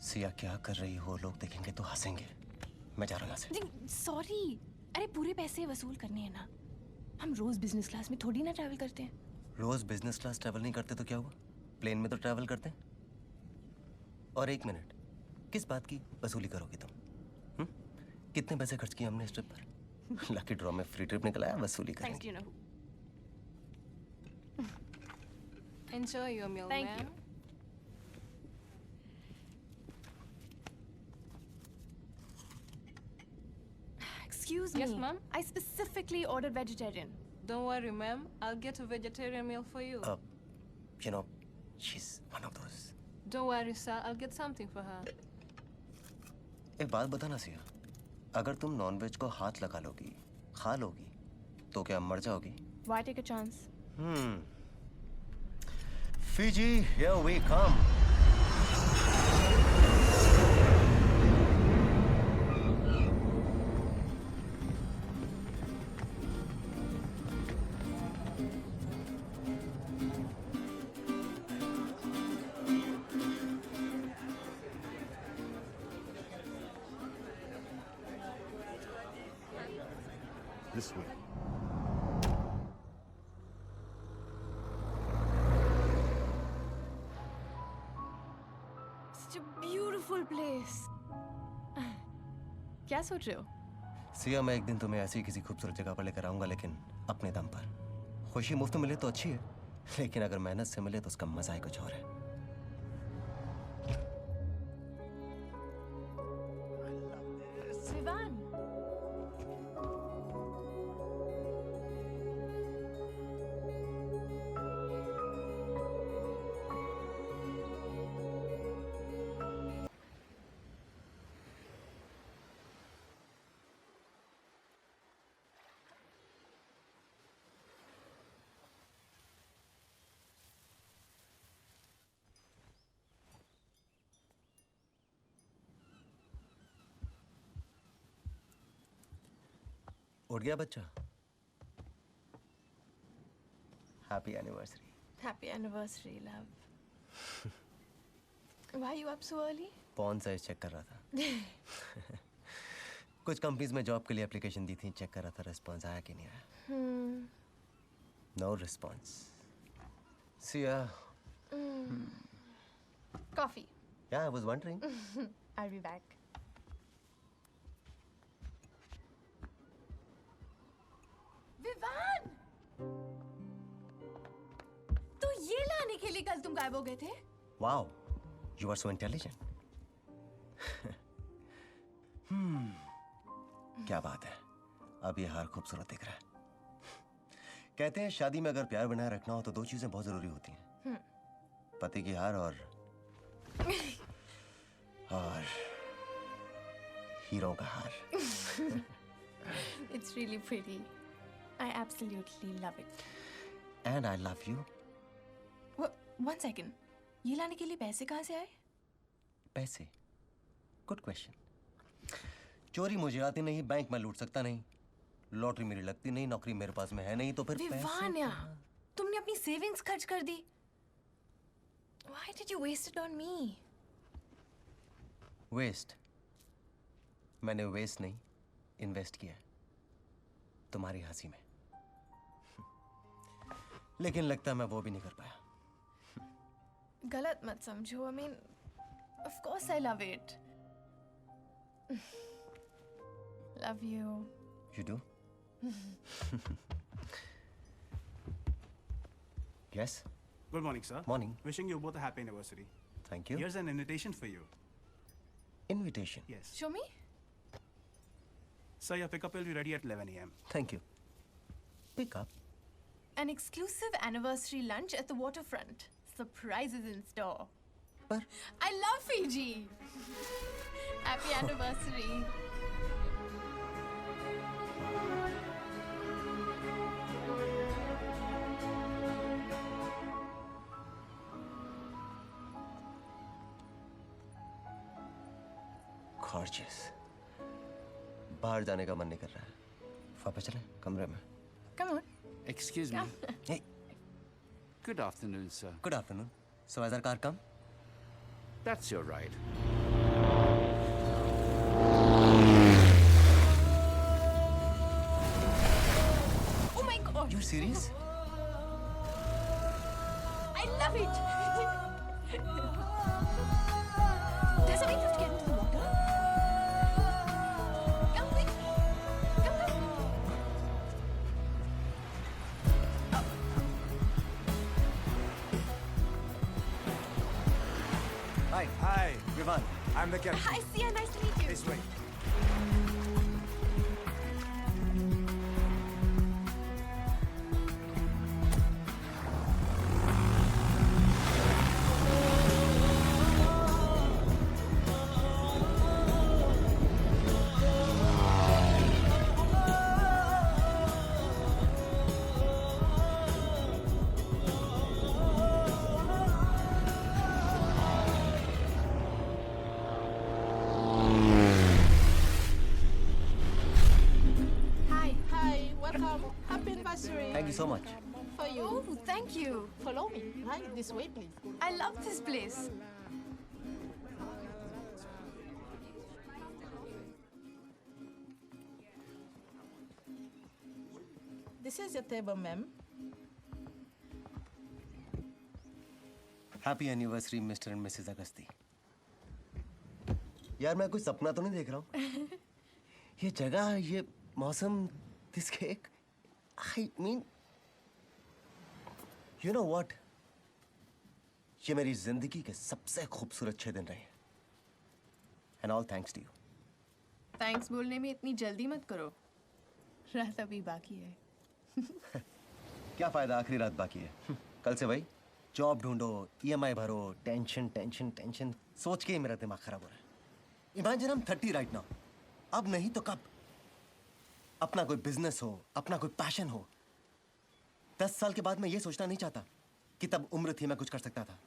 सिया क्या कर रही हो, लोग देखेंगे तो हंसेंगे। मैं जा रहा हूँ यहाँ से। सॉरी, अरे पूरे पैसे वसूल करने हैं ना। हम रोज बिजनेस क्लास में थोड़ी ना ट्रैवल करते हैं। रोज बिजनेस क्लास ट्रैवल नहीं करते तो क्या हुआ, प्लेन में तो ट्रैवल करते हैं। और एक मिनट, किस बात की वसूली करोगी तुम? कितने पैसे खर्च किए हमने इस ट्रिप पर? लकी ड्रॉ में फ्री ट्रिप निकला है, वसूली करेंगे। Enjoy your meal, Thank ma'am. you. Excuse me. Yes, ma'am? I specifically ordered vegetarian. Don't worry, ma'am. I'll get a vegetarian meal for you. You know, she's one of those. Don't worry, sir. I'll get something for her. एक बात बताना सिया, अगर तुम nonveg को हाथ लगा लोगी, खा लोगी, तो क्या मर जाओगी? Why take a chance? Fiji, here we come. This way. Such a beautiful place. क्या सोच रहे हो? सिया, मैं एक दिन तुम्हें ऐसी किसी खूबसूरत जगह पर लेकर आऊंगा, लेकिन अपने दम पर। खुशी मुफ्त मिले तो अच्छी है, लेकिन अगर मेहनत से मिले तो उसका मजा ही कुछ और है। विवान, उठ गया बच्चा? Happy anniversary. happy anniversary, love. Why are you up so early? पॉन साइज चेक कर रहा था। कुछ कंपनीज में जॉब के लिए एप्लीकेशन दी थी, चेक कर रहा था रिस्पॉन्स आया कि नहीं आया। No response. Siya. Coffee. Yeah, I was wondering. I'll be back. Vivaan! तो ये लाने के लिए कल तुम गायब हो गए थे? Wow, you are so intelligent. क्या बात है, अब ये हार खूबसूरत दिख रहा है। कहते हैं शादी में अगर प्यार बनाए रखना हो तो दो चीजें बहुत जरूरी होती हैं, पति की हार और हीरो का हार। It's really pretty. I absolutely love it. And I love you. One second. ये लाने के लिए पैसे कहाँ से आए? पैसे? Good question. चोरी मुझे आती नहीं, बैंक में लूट सकता नहीं, लॉटरी मेरी लगती नहीं, नौकरी मेरे पास में है नहीं, तो फिर विवान्या, तुमने अपनी सेविंग्स खर्च कर दी। Why did you waste it on me? Waste? मैंने वेस्ट नहीं, इन्वेस्ट किया तुम्हारी हंसी में। लेकिन लगता है मैं वो भी नहीं कर पाया। गलत मत समझो। I mean, of course I love it. Love you. You do? Yes? Good morning, sir. Morning. Wishing you both a happy anniversary. Thank you. Here's an invitation for you. Invitation? Yes. Show me. Sir, your pickup will be ready at 11 a.m. Thank you. Pick up. An exclusive anniversary lunch at the waterfront. Surprises in store. पर I love Fiji. Happy anniversary. Gorgeous. बाहर जाने का मन नहीं कर रहा है, वापस चलें कमरे में। Come on. Excuse me. Hey, Good afternoon, sir. good afternoon. So has our car come? That's your ride. Oh my god! You're serious? I love it! Does it make us get into the water? Come quick! Come! Hi, Hi, Vivan. I'm the captain. Hi, Sia, nice to meet you. This way. Hi. Hi, welcome. Happy anniversary. Thank you so much. For you. Oh, thank you. Follow me. Right, this way, please. I love this place. This is your table, ma'am. Happy anniversary mister and Mrs Agasti. यार मैं कोई सपना तो नहीं देख रहा हूँ? ये जगह, ये मौसम, this cake, I mean, you know what? ये मेरी जिंदगी के सबसे खूबसूरत 6 दिन रहे। And all thanks to you. Thanks बोलने में इतनी जल्दी मत करो। रात अभी बाकी है। क्या फायदा, आखिरी रात बाकी है। कल से भाई जॉब ढूंढो, ईएमआई भरो, टेंशन टेंशन टेंशन, सोच के ही मेरा दिमाग खराब हो रहा है। इमेजिन हम 30 राइट नाउ, अब नहीं तो कब? अपना कोई बिजनेस हो, अपना कोई पैशन हो। 10 साल के बाद मैं ये सोचना नहीं चाहता कि तब उम्र थी मैं कुछ कर सकता था,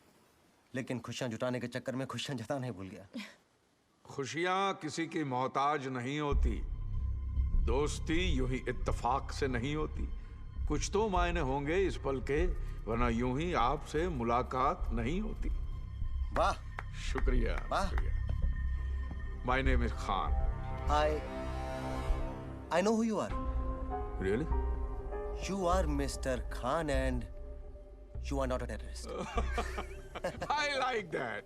लेकिन खुशियां जुटाने के चक्कर में खुशियां जताना ही भूल गया। खुशियां किसी की मोहताज नहीं होती, दोस्ती यूं ही इत्तेफाक से नहीं होती। कुछ तो मायने होंगे इस पल के, वरना यूं ही आपसे मुलाकात नहीं होती। वाह, शुक्रिया वाह। शुक्रिया। My name is Khan. I know who you are. Really? You are Mr. Khan and you are not a terrorist. I like that.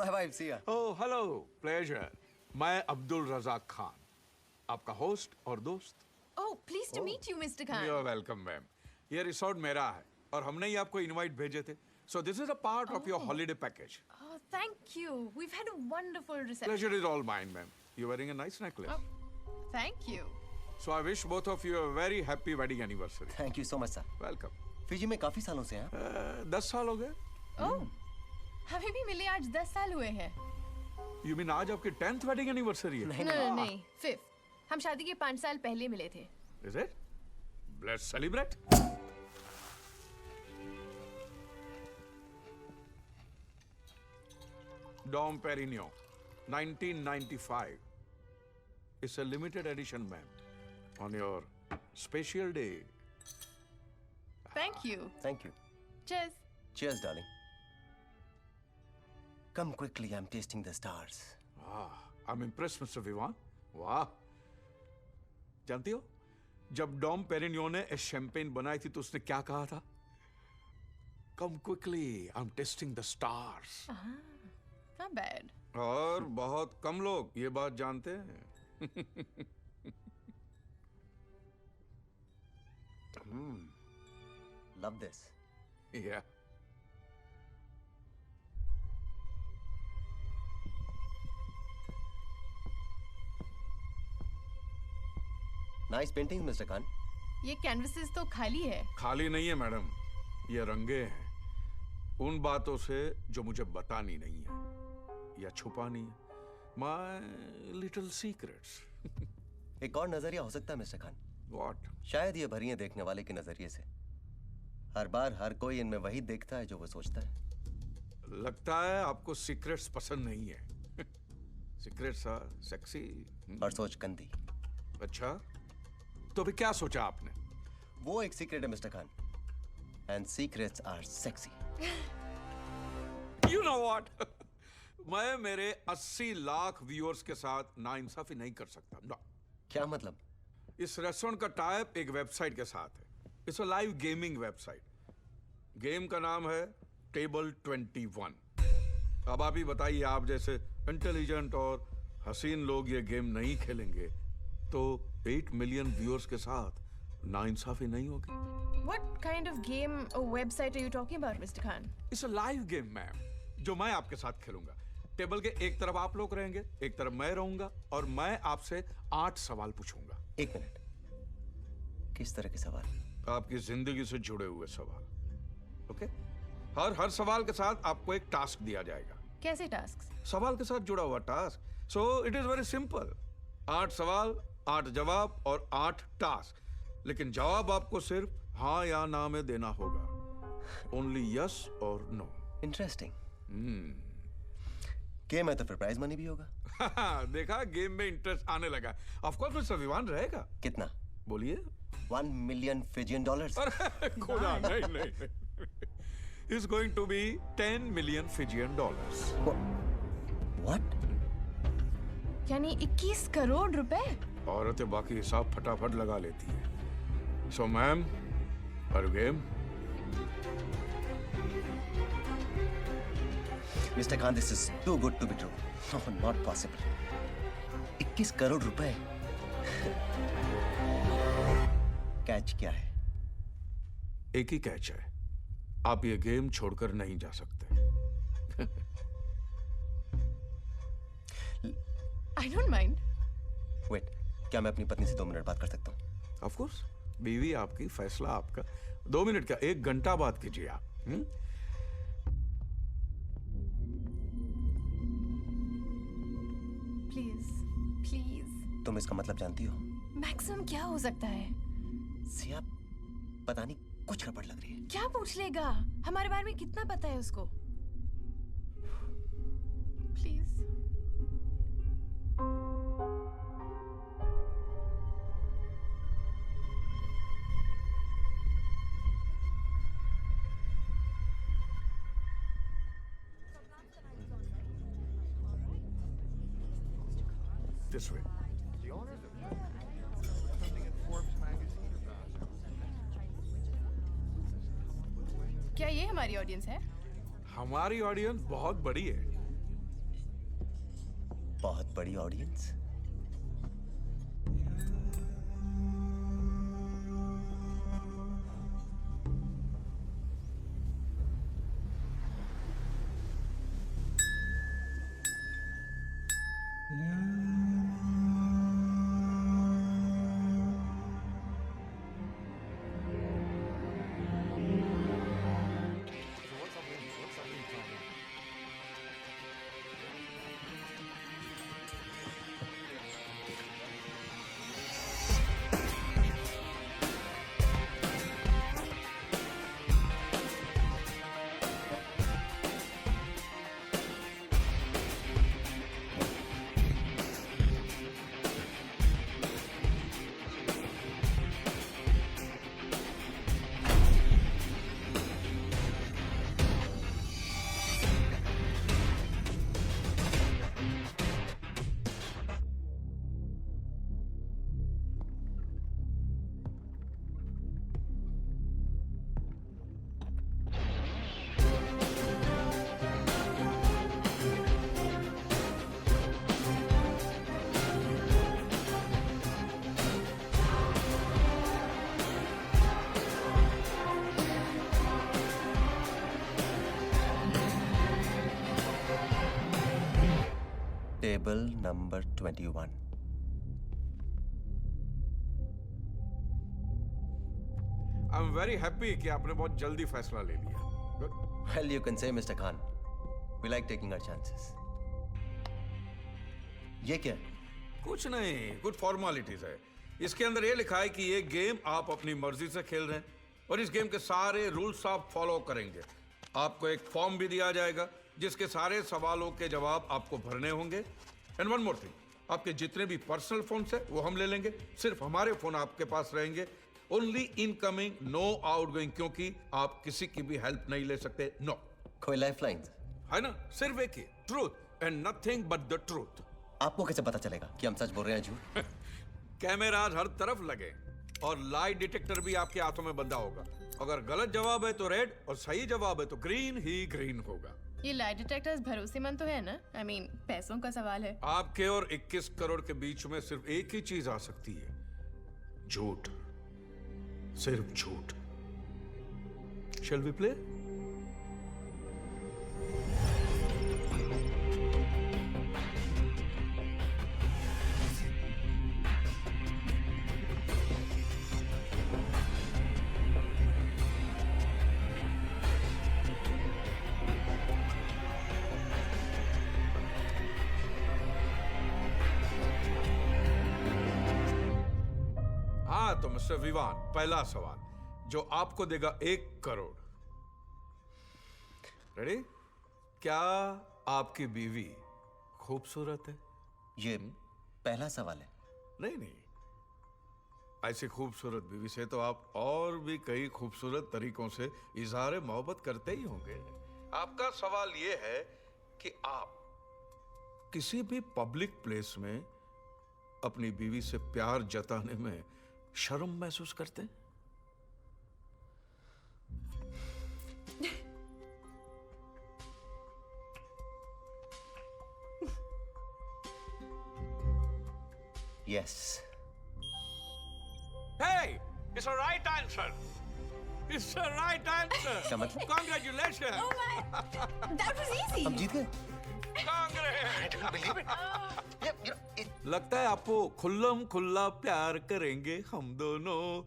My wife Sia. Oh hello, pleasure. मैं अब्दुल रजाक खान, आपका होस्ट और दोस्त। Oh, pleased to meet you, Mr. Khan. You are welcome ma'am. ये resort मेरा है और हमने ही आपको इनवाइट भेजे थे, so this is a part of your holiday package. Oh, thank you. We've had a wonderful reception. Pleasure is all mine, ma'am. You're wearing a nice necklace. Thank you. So I wish both of you a very happy wedding anniversary. Thank you so much, sir. Welcome. Fiji में काफी सालों से हैं। 10 साल हो गए? Oh, हमें भी मिले आज 10 साल हुए हैं। You mean आज आपकी 10th wedding anniversary है? नहीं, 5th. हम शादी के 5 साल पहले मिले थे। Is it? Let's celebrate. Dom Perignon, 1995. It's a limited edition, ma'am. On your special day. Thank you. Thank you. Cheers. Cheers, darling. Come quickly, I'm tasting the stars. I'm impressed, Mr. Vivan. वाह! जानती हो, जब Dom पेरिनियो ने champagne बनाई थी तो उसने क्या कहा था? Come quickly, I'm tasting the stars. Not bad. और बहुत कम लोग ये बात जानते हैं। Love this. Yeah. Nice paintings, Mr. Khan. ये कैनवसेस तो खाली है। खाली नहीं है मैडम, ये रंगे हैं उन बातों से जो मुझे बतानी नहीं है या छुपानी है। My little secrets. एक और नजरिया हो सकता है मिस्टर खान। What? शायद ये भरी हैं देखने वाले के नजरिए से। हर बार हर कोई इनमें वही देखता है जो वो सोचता है। लगता है आपको सीक्रेट्स पसंद नहीं है। Secrets are sexy. और सोच गंदी। अच्छा, तो अभी क्या सोचा आपने? वो एक सीक्रेट है mister Khan. And secrets are sexy. You know what? मैं मेरे 80 लाख व्यूअर्स के साथ नाइंसाफी नहीं कर सकता। नो। क्या मतलब? इस रेस्टोरेंट का टाइप एक वेबसाइट के साथ है। It's a live gaming website. Game का नाम है टेबल 21। अब आप ही बताइए, आप जैसे इंटेलिजेंट और हसीन लोग ये गेम नहीं खेलेंगे तो 8 मिलियन व्यूअर्स के साथ नाइंसाफी नहीं होगी। What kind of game or website are you talking about, Mr. Khan? It's a live game ma'am, जो मैं आपके साथ खेलूंगा। टेबल के एक तरफ आप लोग रहेंगे, एक तरफ मैं रहूंगा, और मैं आपसे 8 सवाल पूछूंगा। 1 मिनट, किस तरह के सवाल? आपकी जिंदगी से जुड़े हुए सवाल। ओके? हर सवाल के साथ आपको एक टास्क दिया जाएगा। कैसे टास्क? सवाल के साथ जुड़ा हुआ task. So it is very simple. 8 सवाल, 8 जवाब और 8 टास्क। लेकिन जवाब आपको सिर्फ हाँ या ना में देना होगा। ओनली यस और नो। इंटरेस्टिंग। गेम है तो फिर प्राइज मनी भी होगा। देखा, गेम में इंटरेस्ट आने लगा। ऑफ कोर्स मिस्टर विवान रहेगा। कितना? बोलिए। 1 मिलियन फिजियन डॉलर्स। अरे खुदा, नहीं। It's going to be 10 million Fijian dollars. What? यानी 21 करोड़ रुपए? औरतें बाकी हिसाब फटाफट लगा लेती हैं। So ma'am, are you game? Mr. Khan, this is too good to be true. No, not possible. 21 crore रुपए। कैच क्या है? एक ही कैच है, आप ये गेम छोड़कर नहीं जा सकते। I don't mind. Wait, क्या मैं अपनी पत्नी से 2 मिनट बात कर सकता हूँ? Of course, बीवी आपकी, फैसला आपका। 2 मिनट क्या, 1 घंटा बात कीजिए आप। Please. तुम इसका मतलब जानती हो? मैक्सिमम क्या हो सकता है? सिया, पता नहीं कुछ गड़बड़ लग रही है। क्या पूछ लेगा? हमारे बारे में कितना पता है उसको? प्लीज। This way. क्या ये हमारी ऑडियंस है? हमारी ऑडियंस बहुत बड़ी है। बहुत बड़ी audience? Table number 21। I am very happy कि आपने बहुत जल्दी फैसला ले लिया। Good. Well, you can say, Mr. Khan, we like taking our chances. ये क्या है? कुछ नहीं, कुछ फॉर्मेलिटीज है। इसके अंदर ये लिखा है कि ये गेम आप अपनी मर्जी से खेल रहे हैं और इस गेम के सारे रूल्स आप फॉलो करेंगे। आपको एक फॉर्म भी दिया जाएगा जिसके सारे सवालों के जवाब आपको भरने होंगे। एंड वन मोर थिंग, आपके जितने भी पर्सनल फोन्स है वो हम ले लेंगे। सिर्फ हमारे फोन आपके पास रहेंगे। ओनली इनकमिंग, नो आउटगोइंग, क्योंकि आप किसी की भी हेल्प नहीं ले सकते। नो। कोई लाइफलाइंस? है ना, सिर्फ एक ही, truth. and nothing but the truth. आपको कैसे पता चलेगा कि हम सच बोल रहे हैं झूठ? कैमराज हर तरफ लगे और लाई डिटेक्टर भी आपके हाथों में बंधा होगा. अगर गलत जवाब है तो रेड और सही जवाब है तो ग्रीन ही ग्रीन होगा. ये लाई डिटेक्टर्स भरोसेमंद तो है ना? I mean, पैसों का सवाल है. आपके और 21 करोड़ के बीच में सिर्फ एक ही चीज आ सकती है, झूठ. सिर्फ झूठ. Shall we play? हाँ तो मिस्टर विवान, पहला सवाल जो आपको देगा 1 करोड़. रेडी? क्या आपकी बीवी खूबसूरत है? ये पहला सवाल है. नहीं, ऐसी खूबसूरत बीवी से तो आप और भी कई खूबसूरत तरीकों से इजहार मोहब्बत करते ही होंगे. आपका सवाल यह है कि आप किसी भी पब्लिक प्लेस में अपनी बीवी से प्यार जताने में शर्म महसूस करते हैं? Yes. Hey, it's a right answer. It's a right answer. क्या मतलब? Congratulations. Oh my, that was easy. हम जीत गए. Congrats. लगता है आपको खुल्लम खुल्ला प्यार करेंगे हम दोनों.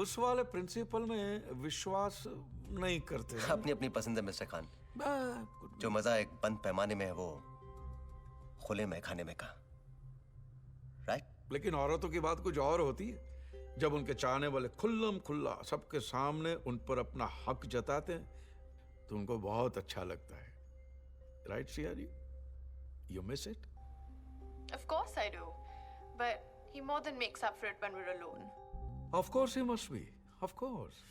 उस वाले प्रिंसिपल में विश्वास नहीं करते. अपनी अपनी पसंद है मिस्टर खान. जो मजा एक बंद पैमाने में है वो खुले में खाने में का. राइट? लेकिन औरतों की बात कुछ और होती है. जब उनके चाहने वाले खुल्लम खुल्ला सबके सामने उन पर अपना हक जताते हैं तो उनको बहुत अच्छा लगता है. राइट सियारी? You miss it? Of course I do. But he more than makes up for it when we're alone. Of course he must be. Of course.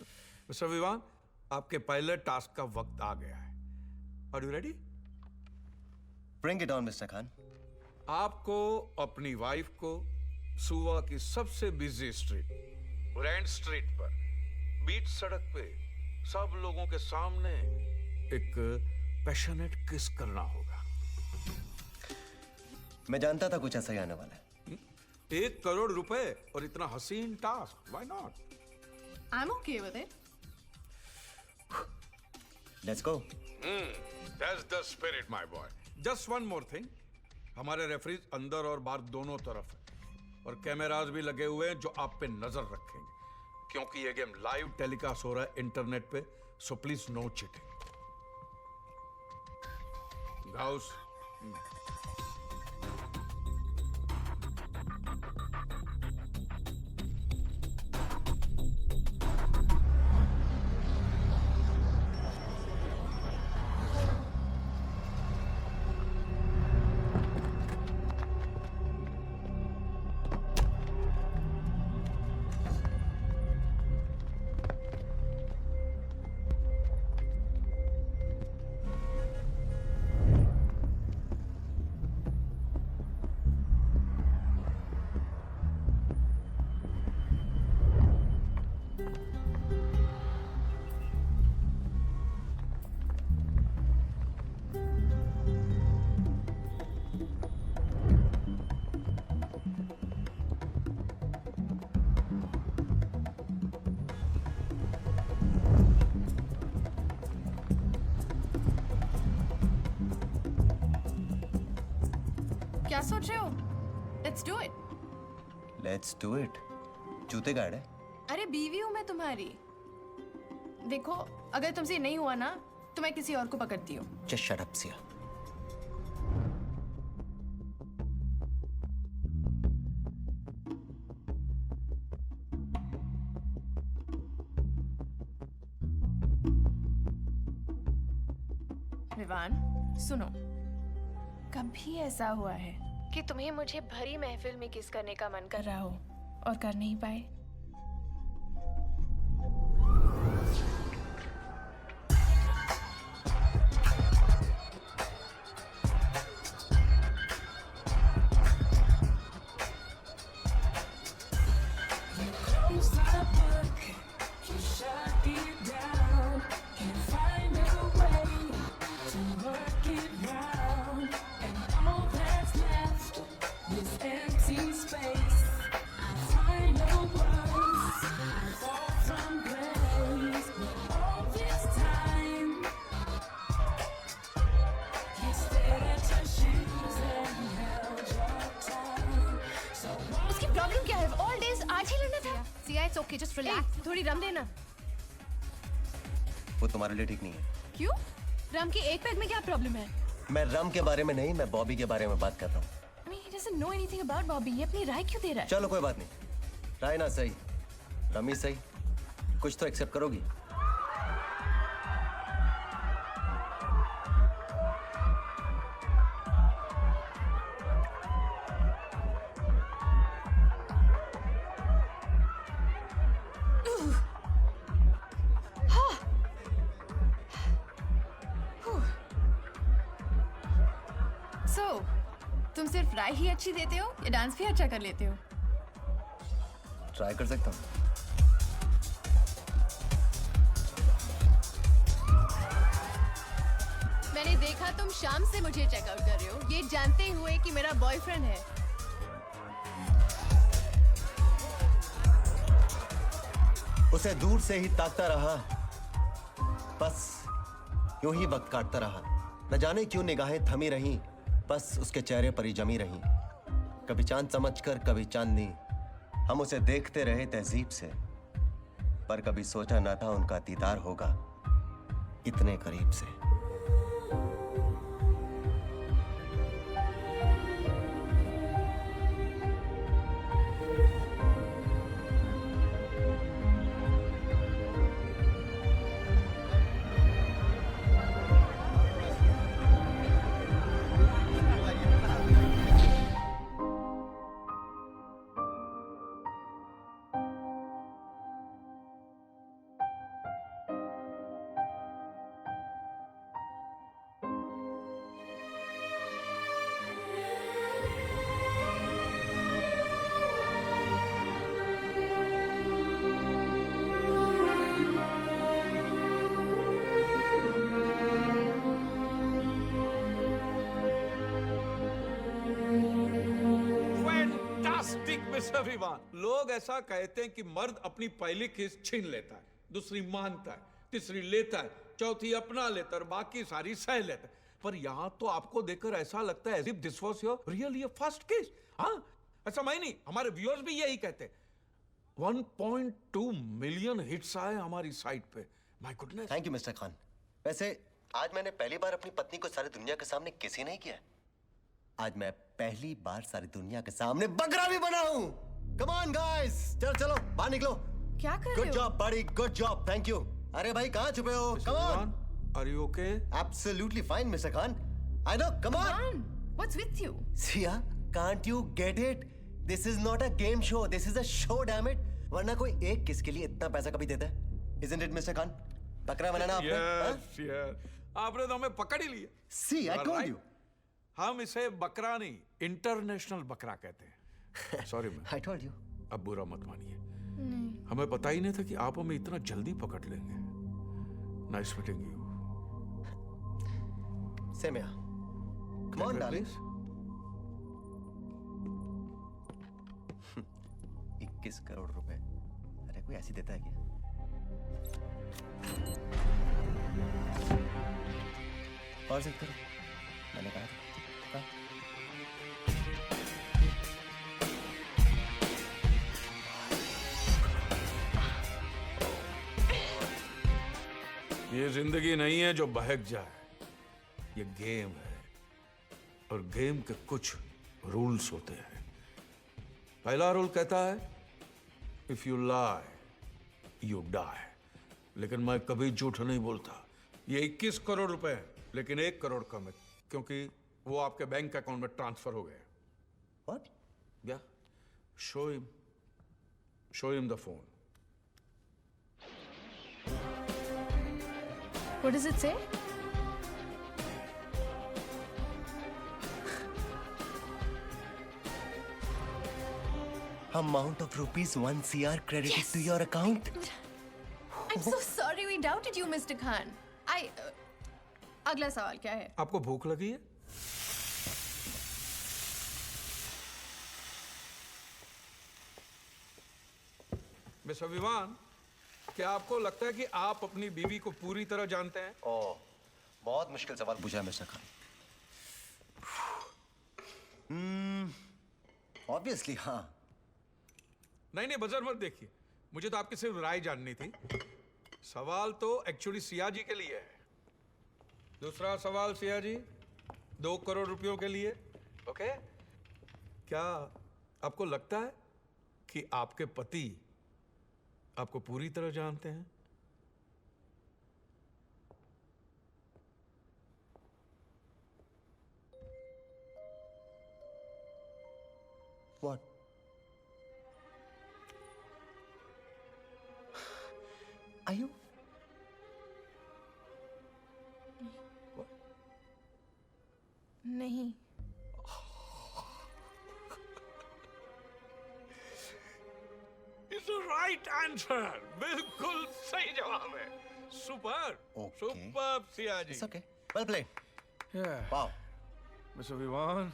Mr. Vivaan, आपके पहले टास्क का वक्त आ गया है. Are you ready? Bring it on, mister Khan. आपको अपनी wife को सुवा की सबसे बिजी स्ट्रीट, ग्रैंड स्ट्रीट पर, बीच सड़क पे सब लोगों के सामने एक पैशनेट किस करना होगा. मैं जानता था कुछ ऐसा ही आने वाला है. 1 करोड़ रुपए और इतना हसीन task. Why not? I'm okay with it. Let's go. That's the spirit, my boy. Just one more thing. हमारे रेफरीज अंदर और बाहर दोनों तरफ है और कैमरास भी लगे हुए हैं जो आप पे नजर रखेंगे क्योंकि ये गेम लाइव टेलीकास्ट हो रहा है इंटरनेट पे. So please no cheating. गाउस. क्या सोच रहे हो? Let's do it. Let's do it. जूते गाड़ है. अरे बीवी हूं मैं तुम्हारी. देखो, अगर तुमसे नहीं हुआ ना तो मैं किसी और को पकड़ती हूँ. Just shut up, Sia. Vivaan, सुनो. कभी ऐसा हुआ है कि तुम्हें मुझे भरी महफिल में किस करने का मन कर रहा हो और कर नहीं पाए? have all days आज ही लड़ना था। Sia, it's okay, just relax. थोड़ी रम देना। वो तुम्हारे लिए ठीक नहीं है। क्यों? रम की एक पैक में क्या प्रॉब्लम है? मैं रम के बारे में नहीं, मैं बॉबी के बारे में बात कर रहा हूँ। I mean, he doesn't know anything about Bobby. ये अपनी राय क्यों दे रहा है? चलो कोई बात नहीं, राय ना सही, रमी सही, कुछ तो एक्सेप्ट करोगी। So, तुम सिर्फ राय ही अच्छी देते हो या डांस भी अच्छा कर लेते हो? ट्राई कर सकता हूँ। मैंने देखा तुम शाम से मुझे चेकआउट कर रहे हो, ये जानते हुए कि मेरा बॉयफ्रेंड है। उसे दूर से ही ताकता रहा, बस यूं ही वक्त काटता रहा। न जाने क्यों निगाहें थमी रहीं, बस उसके चेहरे पर ही जमी रहीं। कभी चांद समझकर कभी चांदनी, हम उसे देखते रहे तहजीब से, पर कभी सोचा ना था उनका दीदार होगा इतने करीब से। Fantastic mister Vivaan. लोग ऐसा कहते हैं कि मर्द अपनी पहली किस छीन लेता है, दूसरी मानता है, तीसरी लेता है, चौथी अपना लेता है और बाकी सारी सह लेता है। पर यहां तो आपको देखकर ऐसा लगता है as if this was your really first kiss। हाँ, ऐसा मैं नहीं, हमारे व्यूअर्स भी यही कहते हैं। 1.2 मिलियन हिट्स आए हमारी साइट पे। My goodness. Thank you mister Khan. वैसे आज मैंने पहली बार अपनी पत्नी को सारी दुनिया के सामने किस ही नहीं किया। आज मैं पहली बार सारी दुनिया के सामने बकरा भी बना हूं। कम ऑन गाइस, चलो चलो बाहर निकलो। क्या कर रहे गुड हो? जॉब बड़ी, गुड जॉब, थैंक यू। अरे भाई कहाँ छुपे हो? Come on. Are you okay? Absolutely fine mister Khan. I know, come on. Come on, what's with you? Siya, can't you get it? This is not a game show, this is a show, damn it. वरना कोई एक किस के लिए इतना पैसा कभी देता है? Isn't it mister Khan? बकरा बनाना आपने? Yes, yes. आपने तो हमें पकड़ ही लिया। See, I told you. हम इसे बकरा नहीं, इंटरनेशनल बकरा कहते हैं। Sorry ma'am, I told you. अब बुरा मत मानिए। हमें पता ही नहीं था कि आप हमें इतना जल्दी पकड़ लेंगे। Nice meeting you. Same here. Come on, darling. 21 crore रुपए। अरे कोई ऐसी देता है क्या? और चेक करो, मैंने कहा था। हाँ? ये जिंदगी नहीं है जो बहक जाए, ये गेम है और गेम के कुछ रूल्स होते हैं। पहला रूल कहता है if you lie you die, लेकिन मैं कभी झूठ नहीं बोलता। ये 21 करोड़ रुपए है, लेकिन 1 करोड़ कम है क्योंकि वो आपके बैंक अकाउंट में ट्रांसफर हो गए। What? या show him the phone. What does it say? Amount of rupees 1 CR credited Yes. to your account. I'm so sorry we doubted you, Mr. Khan. अगला सवाल क्या है? आपको भूख लगी है? मिस्टर विवान, क्या आपको लगता है कि आप अपनी बीवी को पूरी तरह जानते हैं? ओह, बहुत मुश्किल सवाल पूछा है मिस्टर खान। ऑब्वियसली हाँ, नहीं नहीं, बजर मत देखिए, मुझे तो आपकी सिर्फ राय जाननी थी। सवाल तो एक्चुअली सिया जी के लिए है। दूसरा सवाल सिया जी, 2 करोड़ रुपयों के लिए। ओके, क्या आपको लगता है कि आपके पति आपको पूरी तरह जानते हैं? What? Are you? नहीं। It's the right answer. बिल्कुल सही जवाब है। Super, Okay. Super Siya ji. It's okay. Well played. Wow. Mister Vivaan,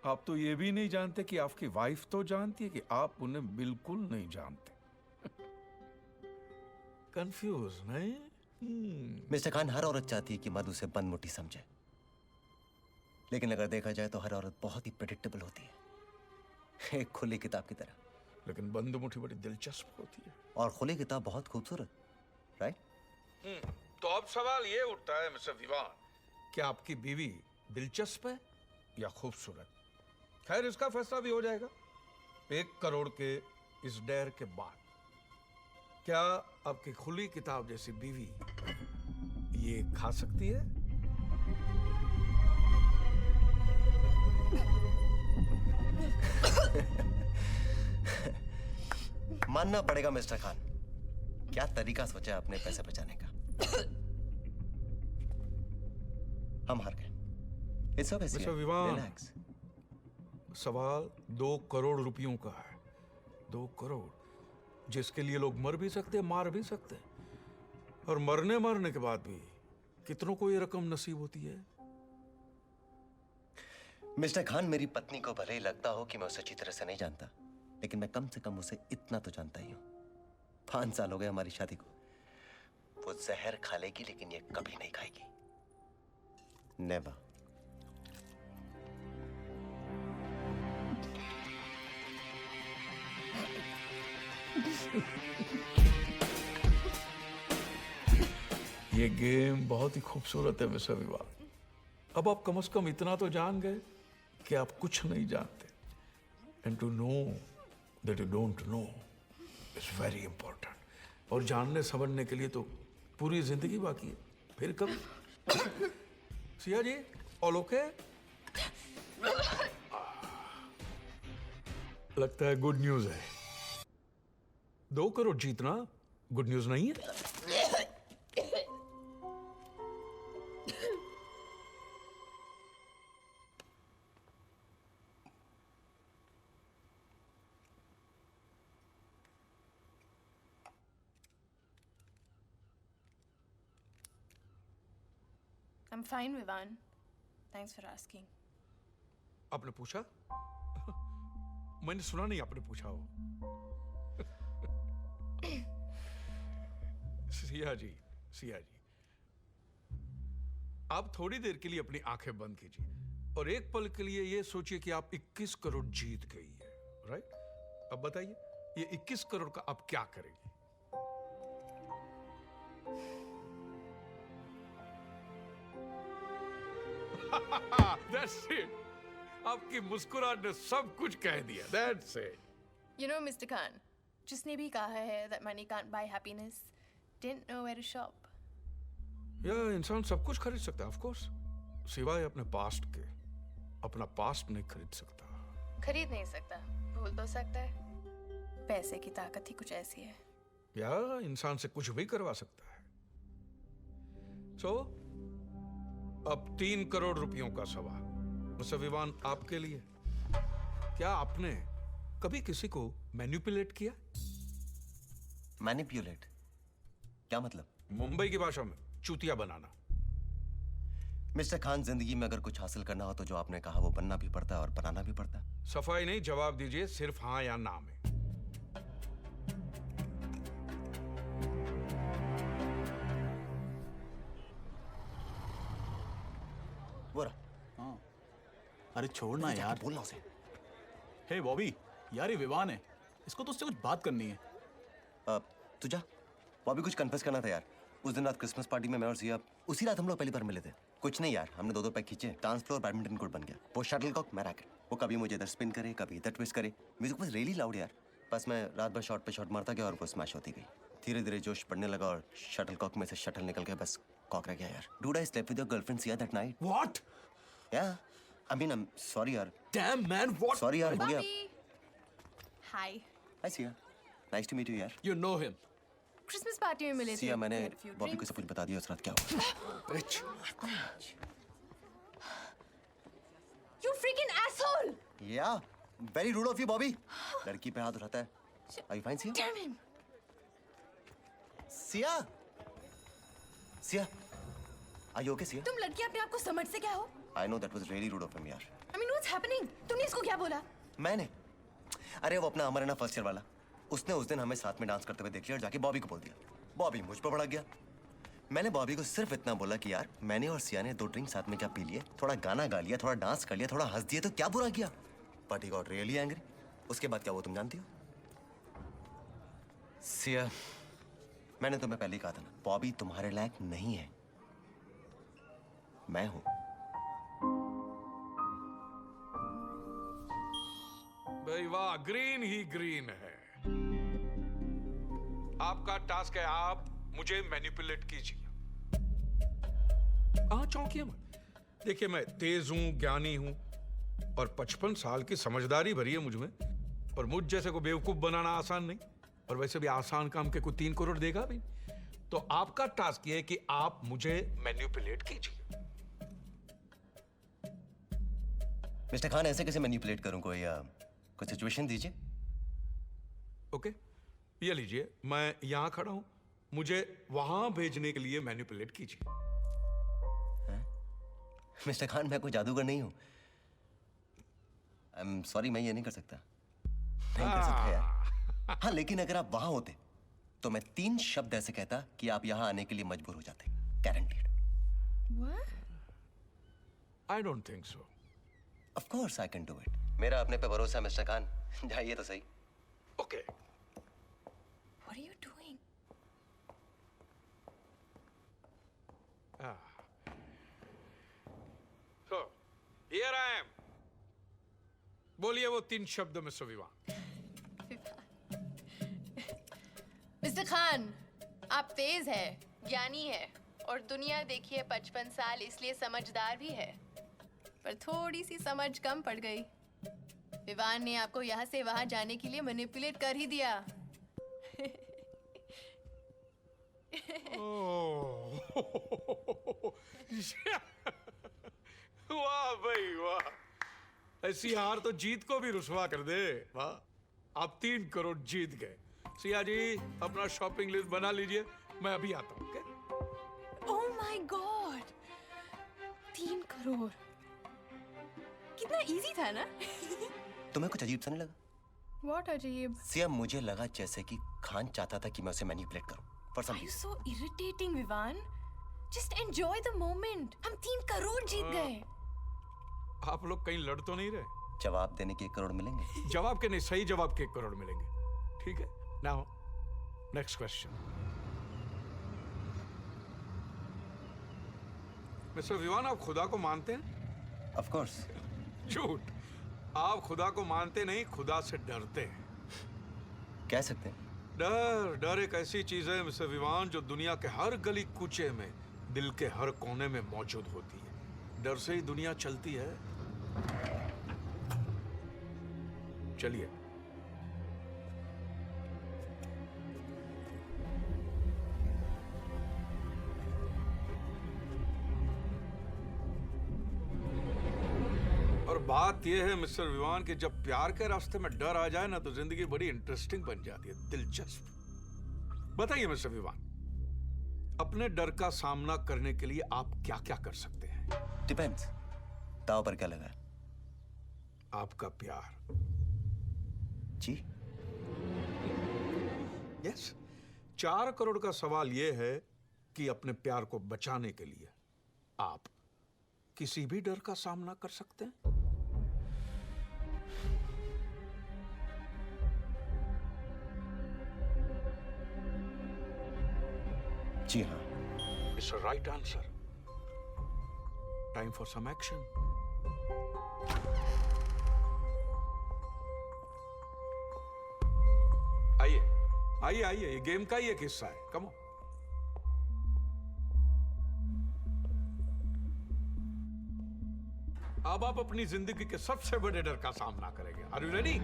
आप तो ये भी नहीं जानते कि आपकी वाइफ तो जानती है कि आप उन्हें बिल्कुल नहीं जानते। कंफ्यूज नहीं? मिस्टर खान, हर औरत चाहती है कि मर्द उसे बंद-मुट्ठी समझे, लेकिन अगर देखा जाए तो हर औरत बहुत ही प्रेडिक्टेबल होती है, एक खुली किताब की तरह। लेकिन बंद मुट्ठी बड़ी दिलचस्प होती है। और खुली किताब बहुत खूबसूरत, राइट? तो अब सवाल ये उठता है मिस्टर विवान, क्या आपकी बीवी दिलचस्प है या खूबसूरत? खैर, इसका फैसला भी हो जाएगा 1 करोड़ के इस डेर के बाद। क्या आपकी खुली किताब जैसी बीवी ये खा सकती है? मानना पड़ेगा मिस्टर खान, क्या तरीका सोचा है अपने पैसे बचाने का। हम हार गए। It's okay mister Vivaan, relax. सवाल 2 करोड़ रुपयों का है। 2 करोड़ जिसके लिए लोग मर भी सकते, मार भी सकते, और मरने के बाद भी कितनों को ये रकम नसीब होती है। मिस्टर खान, मेरी पत्नी को भले ही लगता हो कि मैं उसे अच्छी तरह से नहीं जानता, लेकिन मैं कम से कम उसे इतना तो जानता ही हूं। 5 साल हो गए हमारी शादी को। वो जहर खा लेगी लेकिन ये कभी नहीं खाएगी। नेवर। ये गेम बहुत ही खूबसूरत है मिस्टर विवान। अब आप कम से कम इतना तो जान गए कि आप कुछ नहीं जानते। And to know that you don't know is very important. और जानने समझने के लिए तो पूरी जिंदगी बाकी है। फिर कब? Siya ji, all okay? लगता है गुड न्यूज है। 2 करोड़ जीतना गुड न्यूज नहीं है? I'm fine, Vivan. Thanks for asking. आपने पूछा? मैंने सुना नहीं आपने पूछा हो। सिया जी, आप थोड़ी देर के लिए अपनी आंखें बंद कीजिए और एक पल के लिए ये सोचिए कि आप 21 करोड़ जीत गई है, राइट? अब बताइए, ये 21 करोड़ का आप क्या करेंगे? That's it. आपकी मुस्कुराहट ने सब कुछ कह दिया। That's it. You know, Mr. Khan, जिसने भी कहा है that money can't buy happiness, didn't know where to shop. या इंसान सब कुछ खरीद सकता है, of course, सिवाय अपने पास्ट के। अपना पास्ट नहीं खरीद सकता। खरीद नहीं सकता, भूल तो सकता है। पैसे की ताकत ही कुछ ऐसी है। या इंसान से कुछ भी करवा सकता है। So, अब 3 करोड़ रुपयों का सवाल। मिस्टर विवान, आपके लिए, क्या आपने कभी किसी को मैनिपुलेट किया? मैनिपुलेट? क्या मतलब? मुंबई की भाषा में चूतिया बनाना। मिस्टर खान, जिंदगी में अगर कुछ हासिल करना हो तो जो आपने कहा वो बनना भी पड़ता है और बनाना भी पड़ता है। सफाई नहीं, जवाब दीजिए, सिर्फ हाँ या ना में। वो रहा। हाँ, अरे छोड़ना यार। बोलना उसे। हे बॉबी, यार ये विवान है, इसको तो उससे कुछ बात करनी है। तू जा, बॉबी कुछ कन्फेस करना था यार। उस दिन रात क्रिसमस पार्टी में मैं और सिया, उसी रात हम लोग पहली बार मिले थे। कुछ नहीं यार, हमने 2-2 पैक खींचे, डांस फ्लोर बैडमिंटन कोर्ट बन गया। वो शटलकॉक, मैं रैकेट। वो कभी मुझे इधर स्पिन करे, कभी इधर ट्विस्ट करे। म्यूजिक वाज रियली लाउड यार। बस मैं रात भर शॉट पे शॉट मारता गया और वो स्मैश होती गई। धीरे धीरे जोश बढ़ने लगा और शटलकॉक में से शटल निकल गया, बस कॉक रह गया यार। Dude I slept with your girlfriend Siya that night. What? Yeah I mean I am sorry यार। Damn man, what? सॉरी यार, हो गया। Hi. Hi Siya, nice to meet you यार। You know him. Christmas party में मिले थे। सिया, मैंने We had a few Bobby को drinks. सब कुछ बता दिया उस रात क्या हुआ। Bitch. You freaking asshole! Yeah very rude of you Bobby. लड़की पे हाथ उठाता है। Are you fine Siya? Damn him! Siya, Siya, are you okay Siya? तुम लड़की अपने आप को समझते क्या हो? I know that was really rude of him यार। I mean, what's happening? तुमने इसको क्या बोला? मैंने, अरे वो अपना अमर है ना फर्स्ट ईयर वाला, उसने उस दिन हमें साथ में डांस करते हुए देख लिया और जाके बॉबी को बोल दिया। बॉबी मुझ पर भड़क गया। मैंने बॉबी को सिर्फ इतना बोला कि यार मैंने और सिया ने 2 ड्रिंक साथ में क्या पी लिए, थोड़ा गाना गा लिया, थोड़ा डांस कर लिया, थोड़ा हंस दिया, तो क्या बुरा किया? But he got really angry. उसके बाद क्या वो तुम जानती हो? सिया, मैंने तुम्हें पहले ही कहा था ना, बॉबी तुम्हारे लायक नहीं है, मैं हूं। भाई वाह, ग्रीन ही ग्रीन है। आपका टास्क है, आप मुझे मैनिपुलेट कीजिए। हाँ, चौंकिए मत। देखिए, मैं तेज हूं, ज्ञानी हूं और 55 साल की समझदारी भरी है मुझ में। और मुझ जैसे को बेवकूफ बनाना आसान नहीं, और वैसे भी आसान काम के कोई 3 करोड़ देगा भी। तो आपका टास्क ये है कि आप मुझे मैनिपुलेट कीजिए। मिस्टर खान, ऐसे कैसे मैनिपुलेट करूं? कोई सिचुएशन दीजिए। ओके, ये लीजिए, मैं यहां खड़ा हूं, मुझे वहां भेजने के लिए मैनिपुलेट कीजिए। मिस्टर खान, मैं कोई जादूगर नहीं हूं। आई एम सॉरी, मैं ये नहीं कर सकता। नहीं कर सकता यार। हाँ, लेकिन अगर आप वहां होते तो मैं 3 शब्द ऐसे कहता कि आप यहां आने के लिए मजबूर हो जाते। Guaranteed. What? I don't think so. Of course I can do it. मेरा अपने पे भरोसा है मिस्टर खान। जाइए तो सही। Okay, What are you doing? so here I am। बोलिए वो 3 शब्द में विवान। मिस्टर खान, आप तेज है, ज्ञानी है और दुनिया देखिए 55 साल, इसलिए समझदार भी है, पर थोड़ी सी समझ कम पड़ गई। विवान ने आपको यहाँ से वहाँ जाने के लिए मैनिपुलेट कर ही दिया। वाह भाई वाह, ऐसी हार तो जीत को भी रुसवा कर दे। वाह, आप 3 करोड़ जीत गए। सिया जी, अपना शॉपिंग लिस्ट बना लीजिए, मैं अभी आता हूँ। Okay? Oh my God, 3 crore, कितना इजी था ना? तुम्हें कुछ अजीब सा नहीं लगा? What अजीब? सिया, मुझे लगा जैसे कि खान चाहता था कि मैं उसे मैनिपुलेट करूं for some Are you reason. so irritating, Vivaan? Just enjoy the moment. हम 3 करोड़ जीत गए। आप लोग कहीं लड़ तो नहीं रहे? जवाब देने के 1 करोड़ मिलेंगे। जवाब के नहीं, सही जवाब के 1 करोड़ मिलेंगे। ठीक है, now next question. Mister Vivaan, आप खुदा को मानते हैं? Of course. झूठ, आप खुदा को मानते नहीं, खुदा से डरते हैं। कह सकते हैं। डर, डर एक ऐसी चीज है मिस्टर विवान जो दुनिया के हर गली कूचे में, दिल के हर कोने में मौजूद होती है। डर से ही दुनिया चलती है। चलिए, और बात यह है मिस्टर विवान कि जब प्यार के रास्ते में डर आ जाए ना, तो जिंदगी बड़ी इंटरेस्टिंग बन जाती है, दिलचस्प। बताइए मिस्टर विवान, अपने डर का सामना करने के लिए आप क्या क्या कर सकते हैं? डिपेंड्स, दाव पर क्या लगा है? आपका प्यार। जी, यस, 4 करोड़ का सवाल यह है कि अपने प्यार को बचाने के लिए आप किसी भी डर का सामना कर सकते हैं। जी हाँ। It's a right answer. Time for some action. आइए आइए आइए, ये गेम का ही एक हिस्सा है। Come on. अब आप अपनी जिंदगी के सबसे बड़े डर का सामना करेंगे। Are you ready?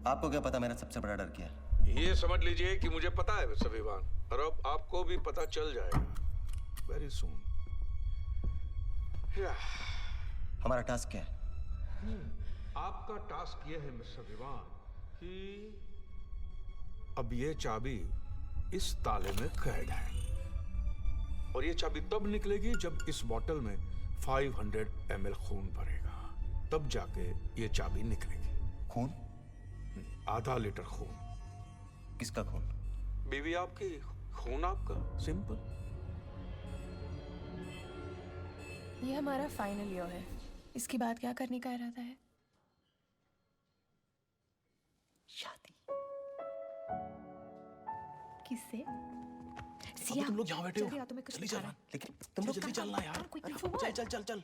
आपको क्या पता मेरा सबसे बड़ा डर क्या है? ये समझ लीजिए कि मुझे पता है मिस्टर विवान, और अब आपको भी पता चल जाएगा वेरी सून। हमारा टास्क क्या है? आपका टास्क ये है मिस्टर विवान कि अब ये चाबी इस ताले में कैद है, और ये चाबी तब निकलेगी जब इस बोतल में 500 ml खून भरेगा, तब जाके ये चाबी निकलेगी। खून? आधा लीटर खून। किसका खून? बीवी आपकी, खून आपका। सिंपल। ये हमारा फाइनल ईयर है, इसके बाद क्या करने का इरादा है? शादी। किससे? अबे तुम लोग यहाँ बैठे हो, जल्दी चल। लेकिन तुम लोग जल्दी चलना यार। चल चल चल चल।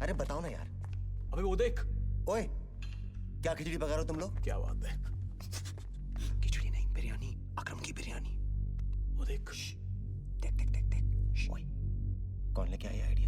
अरे बताओ ना यार। अबे वो देख। ओए, क्या खिचड़ी पका रहे हो तुम लोग? क्या बात है? खिचड़ी नहीं, बिरयानी। अकरम की बिरयानी। वो देख। देख देख देख देख। ओए, कौन लेके आया आइडिया?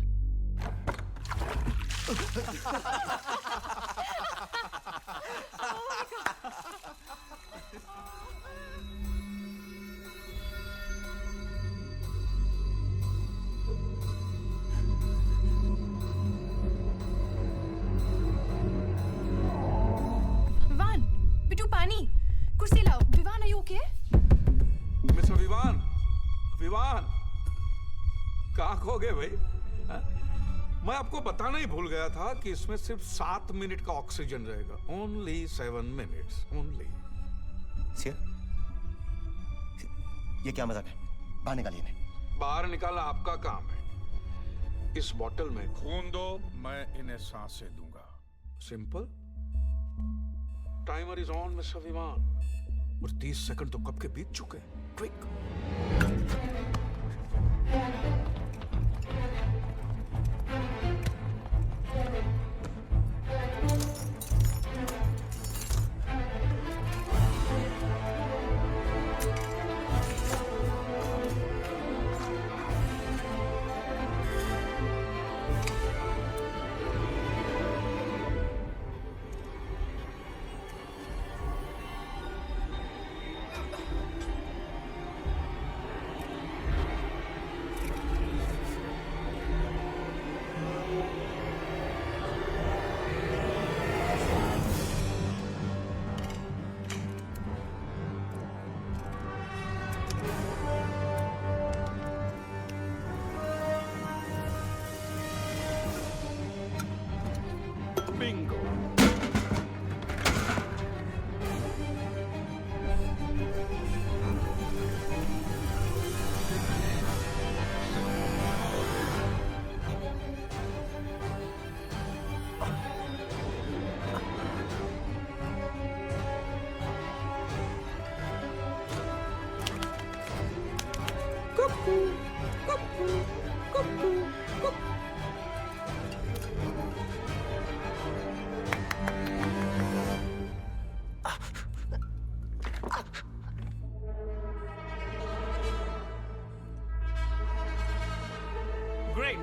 विवान, बिट्टू पानी, कुर्सी लाओ। Vivaan, are you okay? Mister Vivaan, Vivaan कहाँ खो गए भाई? हाँ? मैं आपको बताना ही भूल गया था कि इसमें सिर्फ 7 मिनट का ऑक्सीजन रहेगा। Only 7 minutes only. सिया, ये क्या मजाक है? बाहर निकालिए इन्हें। बाहर निकालना आपका काम है। इस बोतल में खून दो, मैं इन्हें सांसें दूंगा। Simple. Timer is on mister विमान, और 30 सेकंड तो कब के बीत चुके हैं। Quick. Bingo. Cuckoo, cuckoo, cuckoo, cuckoo. Great.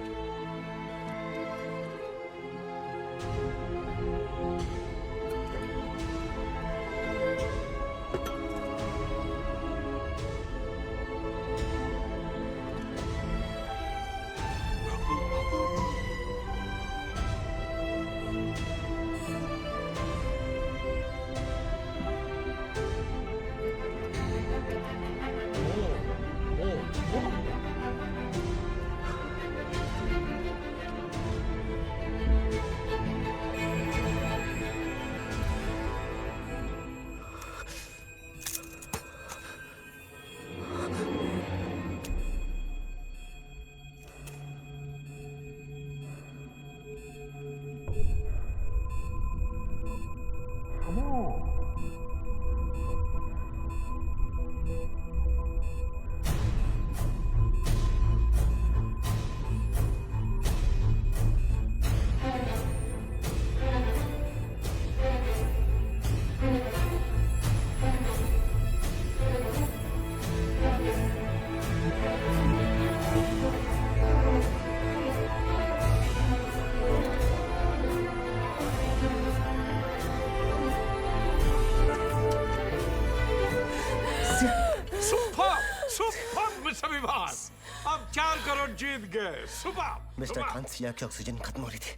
4 crore जीत गए। सुबह मिस्टर खान, सिया की ऑक्सीजन खत्म हो रही थी।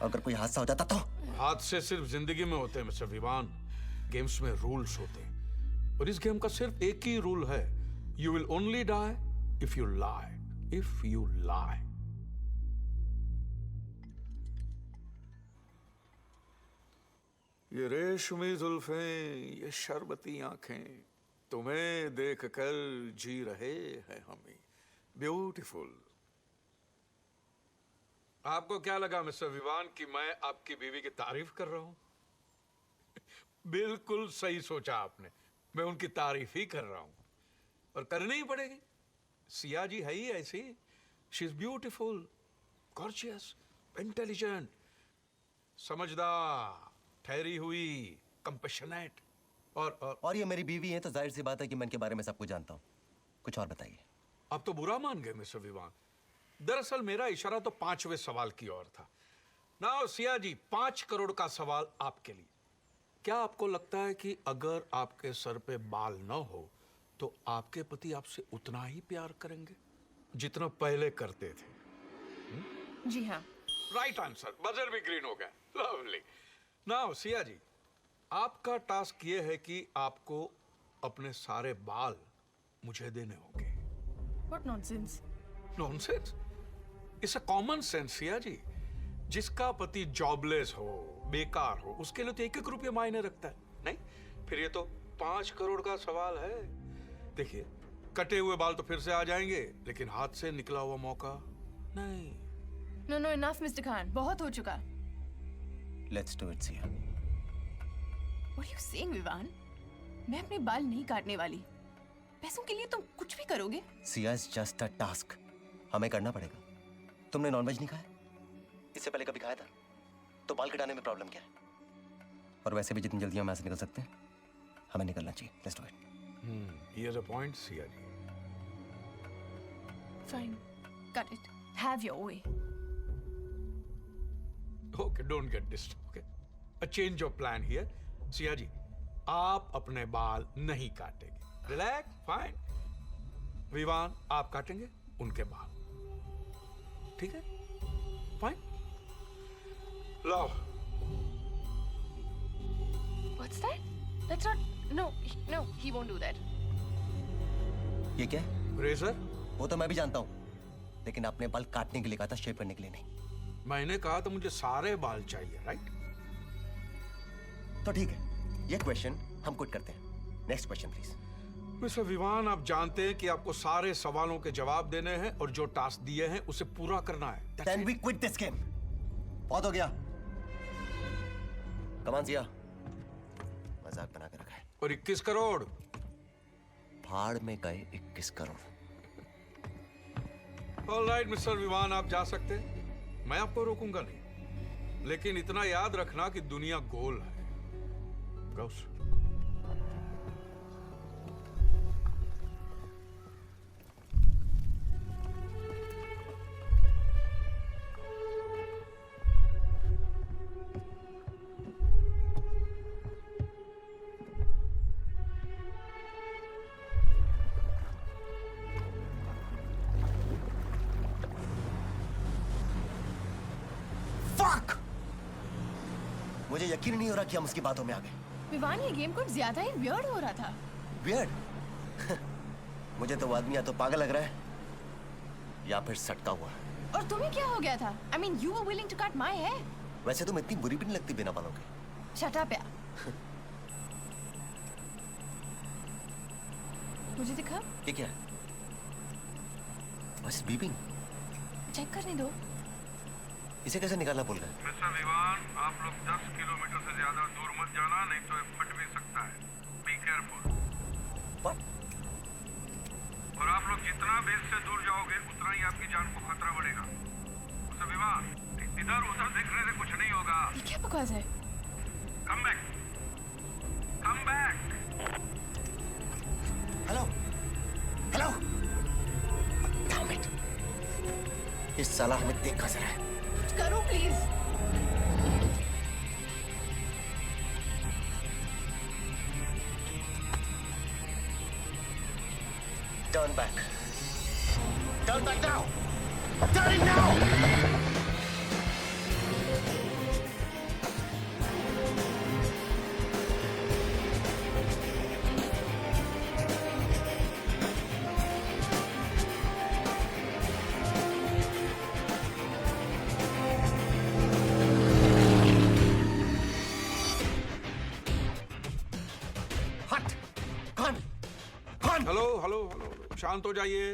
अगर कोई हादसा हो जाता तो? हादसे सिर्फ जिंदगी में होते हैं मिस्टर विवान। गेम्स में रूल्स होते हैं और इस गेम का सिर्फ एक ही रूल है, you will only die if you lie. If you lie. ये रेशमी जुल्फें, ये शरबती आंखें, तुम्हें देख कर जी रहे हैं हमें। ब्यूटीफुल। आपको क्या लगा मिस्टर विवान कि मैं आपकी बीवी की तारीफ कर रहा हूं? बिल्कुल सही सोचा आपने, मैं उनकी तारीफ ही कर रहा हूं और करनी ही पड़ेगी। सिया जी है ही ऐसी। She is beautiful, gorgeous, intelligent, समझदार, ठहरी हुई, कंपैशनेट और ये मेरी बीवी है तो जाहिर सी बात है कि मैं इनके बारे में सब कुछ जानता हूँ। कुछ और बताइए। आप तो बुरा मान गए मिस्टर विवान। दरअसल मेरा इशारा तो 5वें सवाल की ओर था। नाउ सिया जी, 5 करोड़ का सवाल आपके लिए। क्या आपको लगता है कि अगर आपके सर पे बाल न हो तो आपके पति आपसे उतना ही प्यार करेंगे जितना पहले करते थे? जी हाँ। Right answer. बजर भी ग्रीन हो गया। लवली। नाउ सिया जी, आपका टास्क ये है कि आपको अपने सारे बाल मुझे देने होंगे। What nonsense? Nonsense? It's a common sense Siya ji. जिसका पति जॉबलेस हो, बेकार हो, उसके लिए तो 1-1 रुपया मायने रखता है। नहीं, फिर ये तो 5 करोड़ का सवाल है। देखिए, कटे हुए बाल तो फिर से आ जाएंगे, लेकिन हाथ से निकला हुआ मौका नहीं। No, no, enough, Mr. Khan. बहुत हो चुका। Let's do it Siya. What are you saying, Vivaan? मैं अपने बाल नहीं काटने वाली। पैसों के लिए तुम कुछ भी करोगे? Siya is just a task, हमें करना पड़ेगा। तुमने नॉनवेज नहीं खाया? इससे पहले कभी खाया था? तो बाल कटाने में प्रॉब्लम क्या है? और वैसे भी जितनी जल्दी हम यहाँ से निकल सकते हैं, हमें निकलना चाहिए। Let's do it. Here's a point, Siya ji. Fine. Cut it. Have your way. Okay, don't get disturbed. Okay, a change of plan here. Siya ji, आप अपने बाल नहीं काटेंगे। Relax, fine. विवान, आप काटेंगे उनके बाल। ठीक है? Fine. Low. What's that? That's not. No, no, he won't do that. ये क्या है? रेजर? वो तो मैं भी जानता हूँ, लेकिन आपने बाल काटने के लिए कहा था, शेव करने के लिए नहीं। मैंने कहा तो मुझे सारे बाल चाहिए, राइट? तो ठीक है, ये क्वेश्चन हम क्विट करते हैं। Next question please. Mister Vivaan, आप जानते हैं कि आपको सारे सवालों के जवाब देने हैं और जो टास्क दिए हैं उसे पूरा करना है। That's Then it. we quit this game. बहुत हो गया। Come on, Siya. मजाक बना के रखा है। और 21 करोड़? भाड़ में गए 21 करोड़। ऑलराइट मिस्टर विवान, आप जा सकते हैं। मैं आपको रोकूंगा नहीं, लेकिन इतना याद रखना कि दुनिया गोल है। Goes. Fuck! मुझे यकीन नहीं हो रहा कि हम उसकी बातों में आ गए। विवान, ये गेम कुछ ज्यादा ही वियर्ड हो रहा था। वियर्ड? मुझे तो वो आदमी या तो पागल लग रहा है या फिर सटका हुआ। और तुम्हें क्या हो गया था? I mean, you were willing to cut my hair. वैसे तुम इतनी बुरी भी नहीं लगती बिना बालों के। Shut up, यार। मुझे दिखा? ये क्या है? बस बीपिंग। चेक करने दो। इसे कैसे निकालना भूल गए? मिस्टर विवान, आप लोग 10 किलोमीटर से ज्यादा दूर मत जाना, नहीं तो ये फट भी सकता है। Be careful. What? और आप लोग जितना बेस से दूर जाओगे उतना ही आपकी जान को खतरा बढ़ेगा। मिस्टर विवान, इधर उधर देखने से कुछ नहीं होगा। ये क्या बकवास है? Come back. Come back. Hello, hello. Damn it! इस साला हमें देख कैसे रहा है? करो please. Turn back. Turn Turn back now! Turn it now! हट! कौन? कौन? हेलो हेलो हेलो, शांत हो जाइए।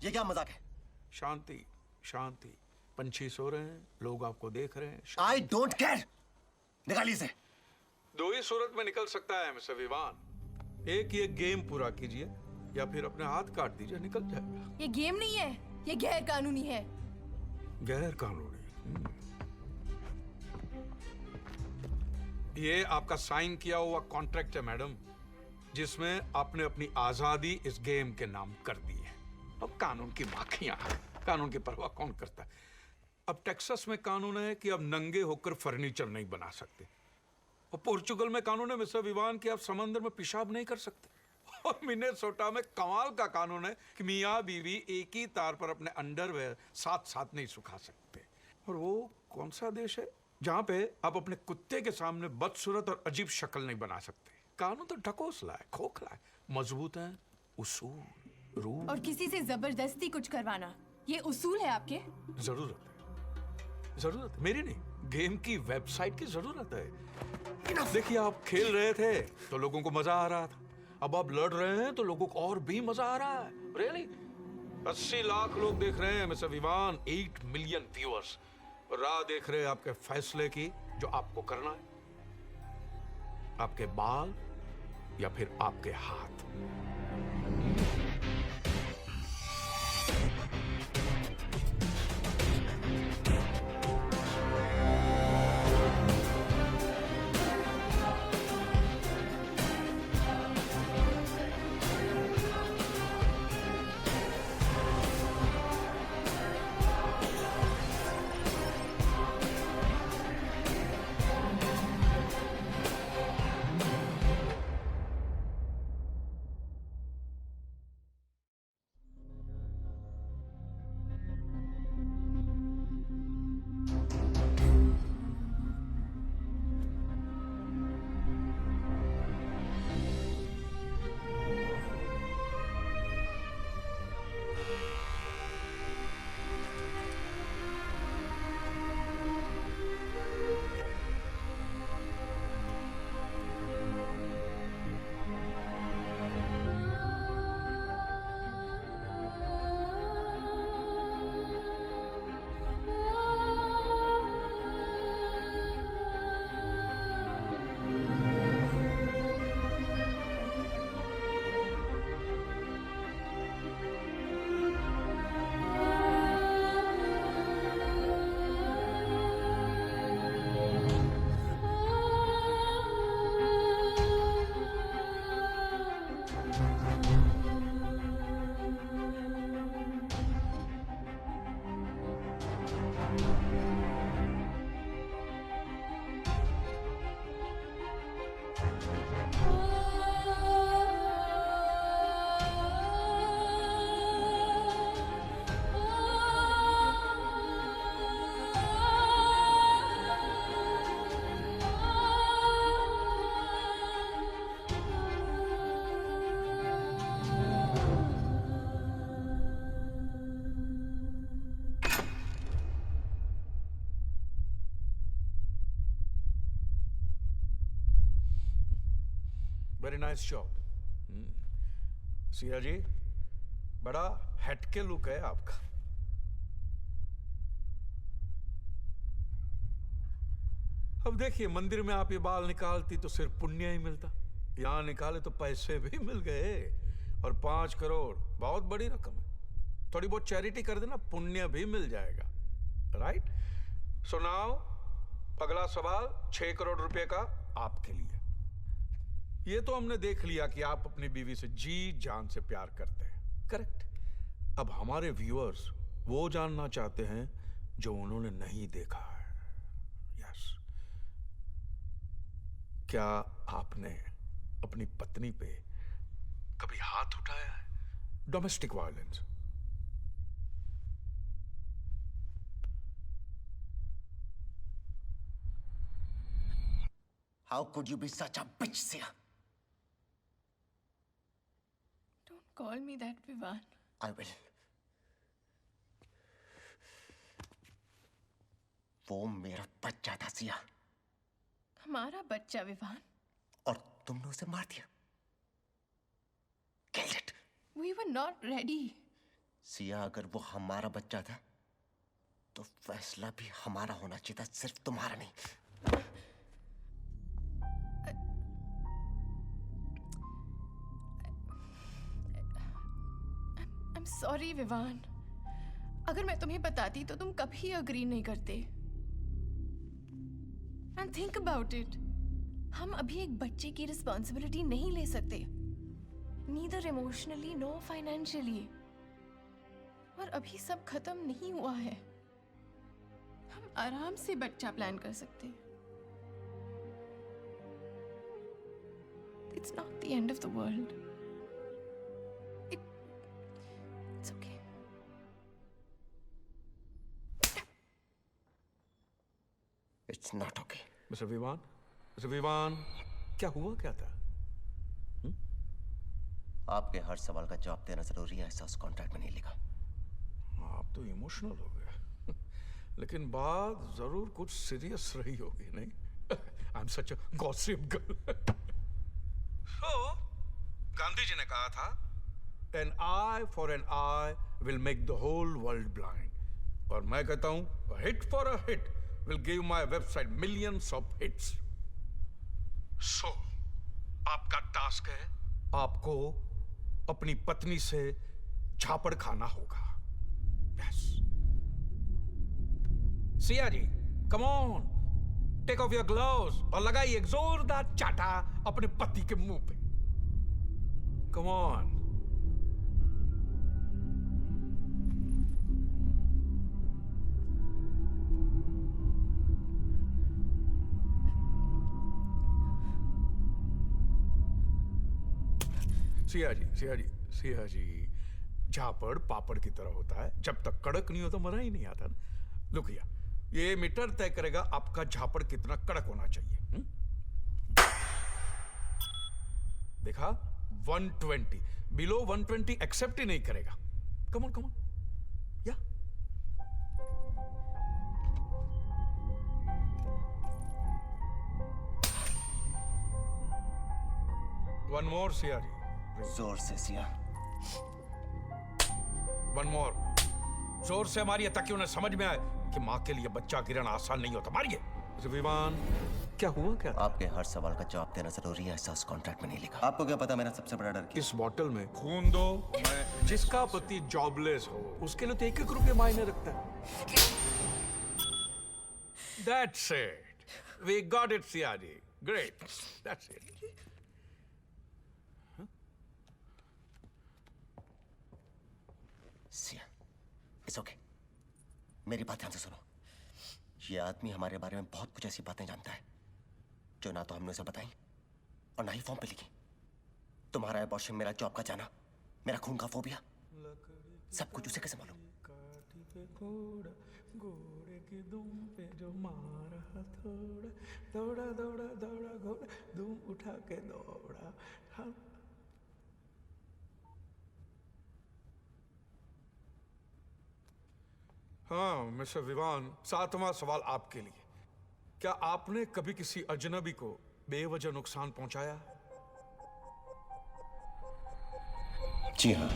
ये क्या मजाक है? शांति शांति। पंछी सो रहे हैं, लोग आपको देख रहे हैं। I don't care! निकालिए इसे। दो ही सूरत में निकल सकता है मिस्टर विवान। एक ये गेम पूरा कीजिए या फिर अपने हाथ काट दीजिए, निकल जाएगा। ये गेम नहीं है, ये गैर कानूनी है। गैर कानूनी? ये आपका साइन किया हुआ कॉन्ट्रैक्ट है मैडम, जिसमें आपने अपनी आजादी इस गेम के नाम कर दी है। अब कानून की बाकियां, कानून की परवाह कौन करता है? अब टेक्सास में कानून है कि अब नंगे होकर फर्नीचर नहीं बना सकते, और पोर्चुगल में कानून है मिस्टर विवान कि आप समंदर में पेशाब नहीं कर सकते, और मिनेसोटा में कमाल का कानून है कि मियाँ बीवी एक ही तार पर अपने अंडरवेयर साथ साथ नहीं सुखा सकते। और वो कौन सा देश है जहां पे आप अपने कुत्ते के सामने बदसूरत और अजीब शक्ल नहीं बना सकते? कानून तो ढकोसला है, खोखला है, मजबूत है, उसूल, रूल। और किसी से जबरदस्ती कुछ करवाना, ये उसूल है आपके? जरूरत है, जरूरत है, मेरी नहीं, गेम की वेबसाइट की जरूरत है। देखिए, आप खेल रहे थे तो लोगों को मजा आ रहा था, अब आप लड़ रहे हैं तो लोगों को और भी मजा आ रहा है। रियली 80 लाख लोग देख रहे हैं मिस्टर विवान, 8 मिलियन व्यूअर्स राह देख रहे हैं आपके फैसले की, जो आपको करना है। आपके बाल या फिर आपके हाथ? Very nice job Siya ji, बड़ा हटके लुक है आपका। अब देखिए, मंदिर में आप ये बाल निकालती तो सिर्फ पुण्य ही मिलता, यहां निकाले तो पैसे भी मिल गए, और 5 करोड़ बहुत बड़ी रकम है। थोड़ी बहुत चैरिटी कर देना, पुण्य भी मिल जाएगा। राइट? सो नाउ अगला सवाल 6 करोड़ रुपए का आपके लिए। ये तो हमने देख लिया कि आप अपनी बीवी से जी जान से प्यार करते हैं, करेक्ट? अब हमारे व्यूअर्स वो जानना चाहते हैं जो उन्होंने नहीं देखा है। यस, क्या आपने अपनी पत्नी पे कभी हाथ उठाया है? Domestic violence. How could you be such a bitch, Sia? Don't call me that, Vivan. I will. वो मेरा बच्चा था, सिया। हमारा बच्चा, विवान। और तुमने उसे मार दिया। Killed it. We were not ready. Siya, अगर वो हमारा बच्चा था, तो फैसला भी हमारा होना चाहिए था, सिर्फ तुम्हारा नहीं। I'm sorry, Vivaan. अगर मैं तुम्हें बताती तो तुम कभी अग्री नहीं करते। And think about it. हम अभी एक बच्चे की रिस्पॉन्सिबिलिटी नहीं ले सकते। Neither emotionally, no financially. और अभी सब खत्म नहीं हुआ है। हम आराम से बच्चा प्लान कर सकते हैं। It's not the end of the world. It's okay. It's not okay. Mister Vivaan, क्या हुआ क्या था? आपके हर सवाल का जवाब देना जरूरी है, ऐसा उस कॉन्ट्रैक्ट में नहीं लिखा। आप तो इमोशनल हो गए, लेकिन बात जरूर कुछ सीरियस रही होगी, नहीं? I am such a gossip girl. So Gandhi ji ने कहा था, an eye for an eye will make the whole world blind. और मैं कहता हूं, hit for a hit will give my website millions of hits. So, आपका टास्क है, आपको अपनी पत्नी से झापड़ खाना होगा। Yes. Siya ji, come on, take off your gloves और लगाइए एक जोरदार चाटा अपने पति के मुंह पे। Come on. सिया जी, झापड़ पापड़ की तरह होता है, जब तक कड़क नहीं हो तो मजा ही नहीं आता ना। लुक भैया, ये मीटर तय करेगा आपका झापड़ कितना कड़क होना चाहिए। देखा, 120, बिलो 120 एक्सेप्ट ही नहीं करेगा। कम ऑन या वन मोर सिया जी, जोर से सिया। वन मोर, जोर से मारिए ताकि उन्हें समझ में आए कि माँ के लिए बच्चा गिरना आसान नहीं होता। मारिए। विवान, क्या हुआ क्या? आपके हर सवाल का जवाब देना जरूरी है, ऐसा उस कॉन्ट्रैक्ट में नहीं लिखा। आपको क्या पता मेरा सबसे बड़ा डर क्या? इस बोतल में खून दो। मैं जिसका पति जॉबलेस हो उसके लिए तो 1-1 रुपये मायने रखता है। That's it. We got it, Sayaji. Great. That's it. Siya, it's okay. मेरी बात ध्यान से सुनो। ये आदमी हमारे बारे में बहुत कुछ ऐसी बातें जानता है जो ना तो हमने उसे बताई और ना ही फॉर्म पे लिखी। तुम्हारा अबॉर्शन, मेरा जॉब का जाना, मेरा खून का फोबिया, सब कुछ उसे कैसे मालूम? घोड़े की दुम पे जो मारा थोड़ा, दौड़ा घोड़ा, दुम उठा के दौड़ा। हाँ मिस्टर विवान, 7वां सवाल आपके लिए। क्या आपने कभी किसी अजनबी को बेवजह नुकसान पहुंचाया? जी हाँ।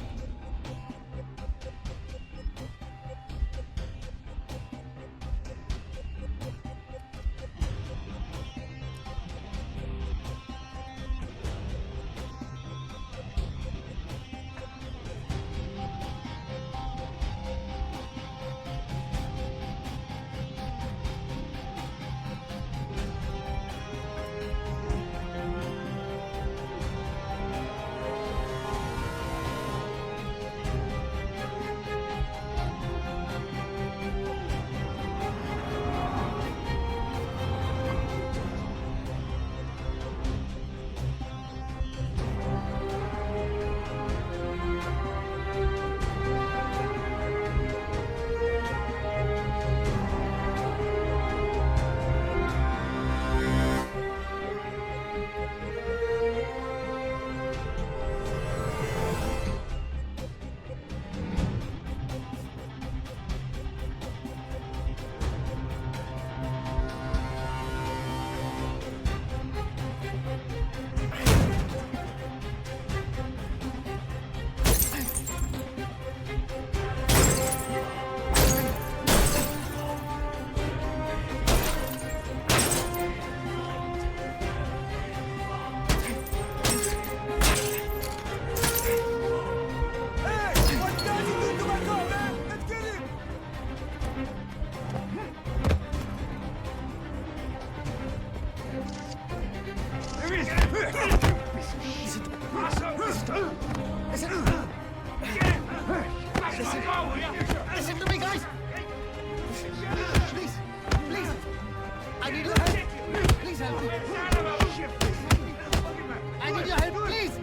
Listen to me, guys. Please, please. I need your help. Please help me. I need your help, please.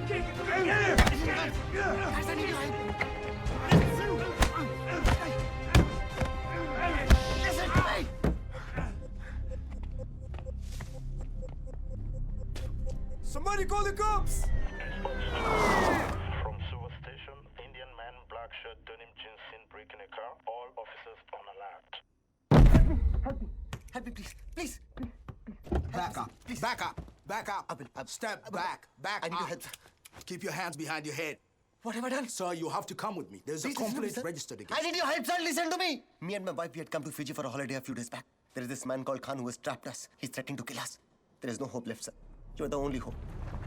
Guys, I need your help. Listen to me. Somebody call the cops! From Sewer Station, Indian man, black shirt, denim jeans seen breaking a car. All officers on alert. Help me, please. Please. Back up. Please. Back up. Back up. Abel. Step back. Back I need up. your help, sir. Keep your hands behind your head. What have I done? Sir, you have to come with me. There's a Please listen to me, complaint sir. registered I against need your help, sir. Listen to me. Me and my wife, we had come to Fiji for a holiday a few days back. There is this man called Khan who has trapped us. He's threatening to kill us. There is no hope left, sir. You're the only hope.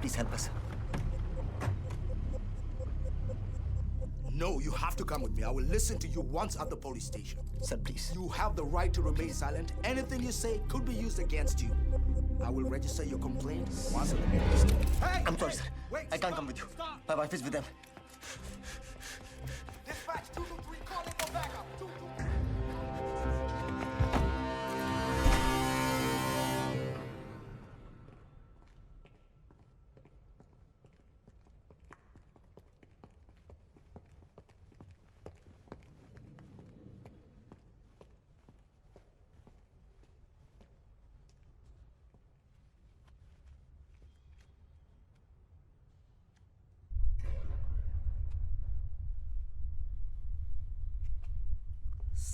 Please help us, sir. No, you have to come with me. I will listen to you once at the police station. Sir, please. You have the right to remain silent. Anything you say could be used against you. I will register your complaint once at the police station. Hey! I'm sorry, sir. Wait, I can't come with you. Stop. My wife is with them. Dispatch 223 calling for backup. 223.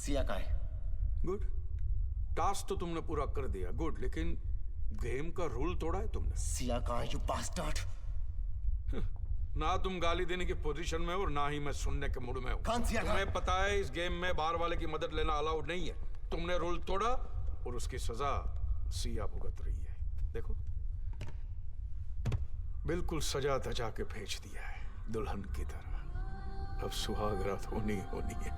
Siya कहाँ है? Good. Task तो तुमने पूरा कर दिया, good, लेकिन game का rule तोड़ा है तुमने। सिया कहाँ है, you bastard? ना तुम गाली देने की पोजीशन में हो और ना ही मैं सुनने के मूड में हूँ। कौन सिया तुम्हें पता है इस गेम में बाहर वाले की मदद लेना अलाउड नहीं है। तुमने रूल तोड़ा और उसकी सजा सिया भुगत रही है। देखो, बिल्कुल सजा धजा के भेज दिया है दुल्हन की तरह। अब सुहाग रात होनी होनी है।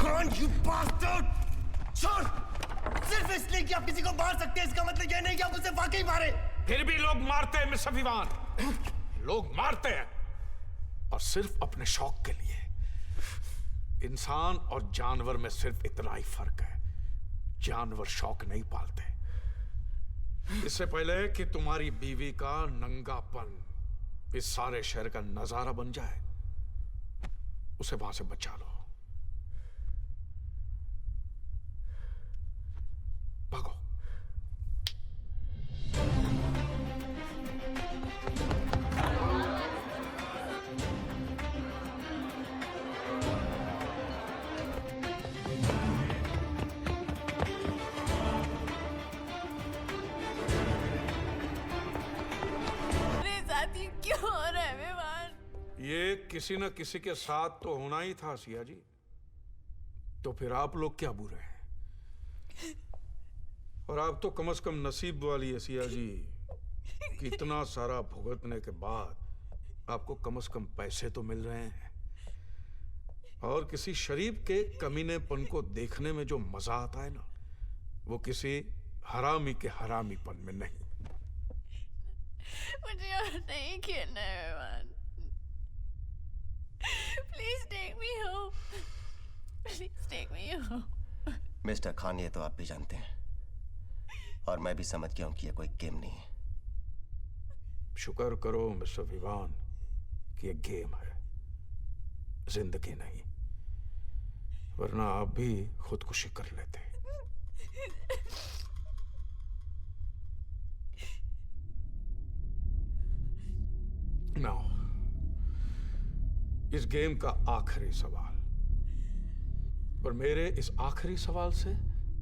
Khan, you bastard! छोड़! सिर्फ इसलिए कि आप किसी को मार सकते हैं, इसका मतलब यह नहीं कि आप उसे वाकई मारे। फिर भी लोग मारते हैं मिस्टर विवान, लोग मारते हैं और सिर्फ अपने शौक के लिए। इंसान और जानवर में सिर्फ इतना ही फर्क है, जानवर शौक नहीं पालते। इससे पहले कि तुम्हारी बीवी का नंगापन इस सारे शहर का नजारा बन जाए, उसे वहां से बचा लो। भागो। क्यों हो रहा है विवान? ये किसी न किसी के साथ तो होना ही था सिया जी। तो फिर आप लोग क्या बुरे हैं? और आप तो कम से कम नसीब वाली है सिया जी कि इतना सारा भुगतने के बाद आपको कम से कम पैसे तो मिल रहे हैं। और किसी शरीफ के कमीनेपन को देखने में जो मजा आता है ना, वो किसी हरामी के हरामीपन में नहीं। मुझे और नहीं खेलना है Vivaan. Please take me home. Please take me home. Mister Khan, ये तो आप भी जानते हैं और मैं भी समझ गया हूं कि ये कोई गेम नहीं है। शुक्र करो मिस्टर विवान कि ये गेम है, जिंदगी नहीं, वरना आप भी खुदकुशी कर लेते। नाउ, इस गेम का आखिरी सवाल, और मेरे इस आखिरी सवाल से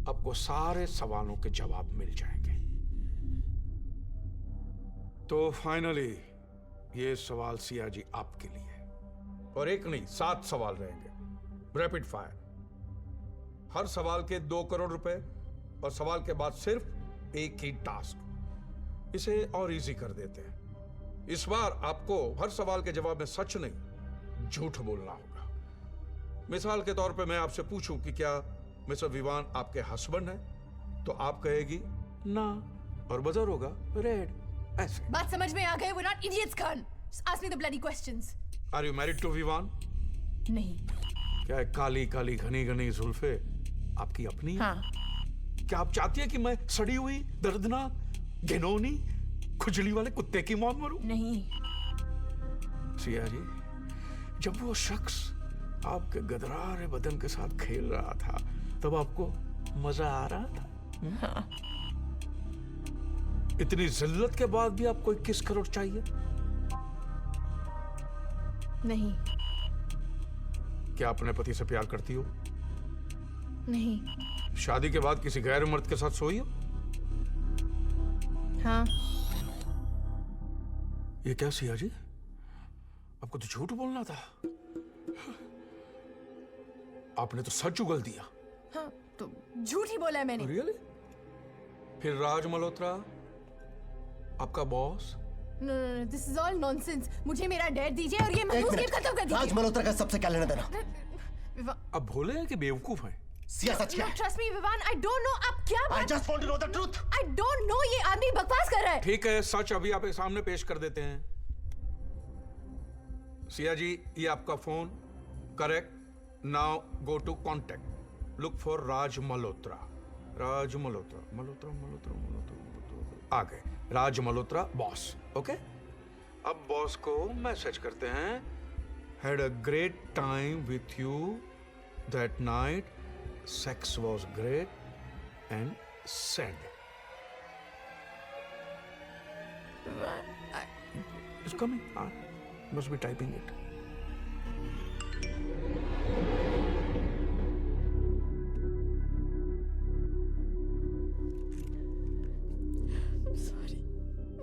आपको सारे सवालों के जवाब मिल जाएंगे। तो फाइनली ये सवाल सिया जी आपके लिए, और एक नहीं 7 सवाल रहेंगे, रैपिड फायर। हर सवाल के 2 करोड़ रुपए और सवाल के बाद सिर्फ एक ही टास्क। इसे और इजी कर देते हैं। इस बार आपको हर सवाल के जवाब में सच नहीं, झूठ बोलना होगा। मिसाल के तौर पे मैं आपसे पूछूं कि क्या मिस्टर विवान आपके हस्बैंड है, तो आप कहेगी ना, और बजर होगा रेड, ऐसे। बात समझ में आ गए? We're not idiots, Khan. Just ask me the bloody questions. Are you married to Vivaan? नहीं। क्या काली काली घनी घनी जुल्फे आपकी अपनी? हाँ। क्या आप चाहती है कि मैं सड़ी हुई, दर्दनाक, घिनौनी, खुजली वाले कुत्ते की मौत मरूं? नहीं। सिया जी, जब वो शख्स आपके गदरारे बदन के साथ खेल रहा था, तब आपको मजा आ रहा था? हाँ। इतनी जिल्लत के बाद भी आपको 21 करोड़ चाहिए? नहीं। क्या अपने पति से प्यार करती हो? नहीं। शादी के बाद किसी गैर मर्द के साथ सोई हो? हाँ। ये क्या सिया जी, आपको तो झूठ बोलना था। आपने तो सच उगल दिया। हाँ, तो झूठ ही बोला है मैंने। रियली? फिर राज मल्होत्रा आपका boss? No, this is all nonsense. मुझे मेरा डेट दीजिए और ये महसूस गेम खत्म कर दीजिए। राज मल्होत्रा का सबसे क्या लेना देना? अब भोले हैं कि बेवकूफ हैं? सिया सच क्या है? Trust me, Vivaan, I don't know आप क्या I just want to know the truth. I don't know, ये आदमी बकवास कर रहा है। ठीक है, सच अभी आपके सामने पेश कर देते हैं। सिया जी, ये आपका phone, correct. Now go to contact, look for Raj Malhotra. Raj Malhotra, Malhotra Malhotra Malhotra, आ गए राज मल्होत्रा बॉस। ओके, अब बॉस को मैसेज करते हैं, had a great time with you that night, sex was great and said. It's coming, must be typing it.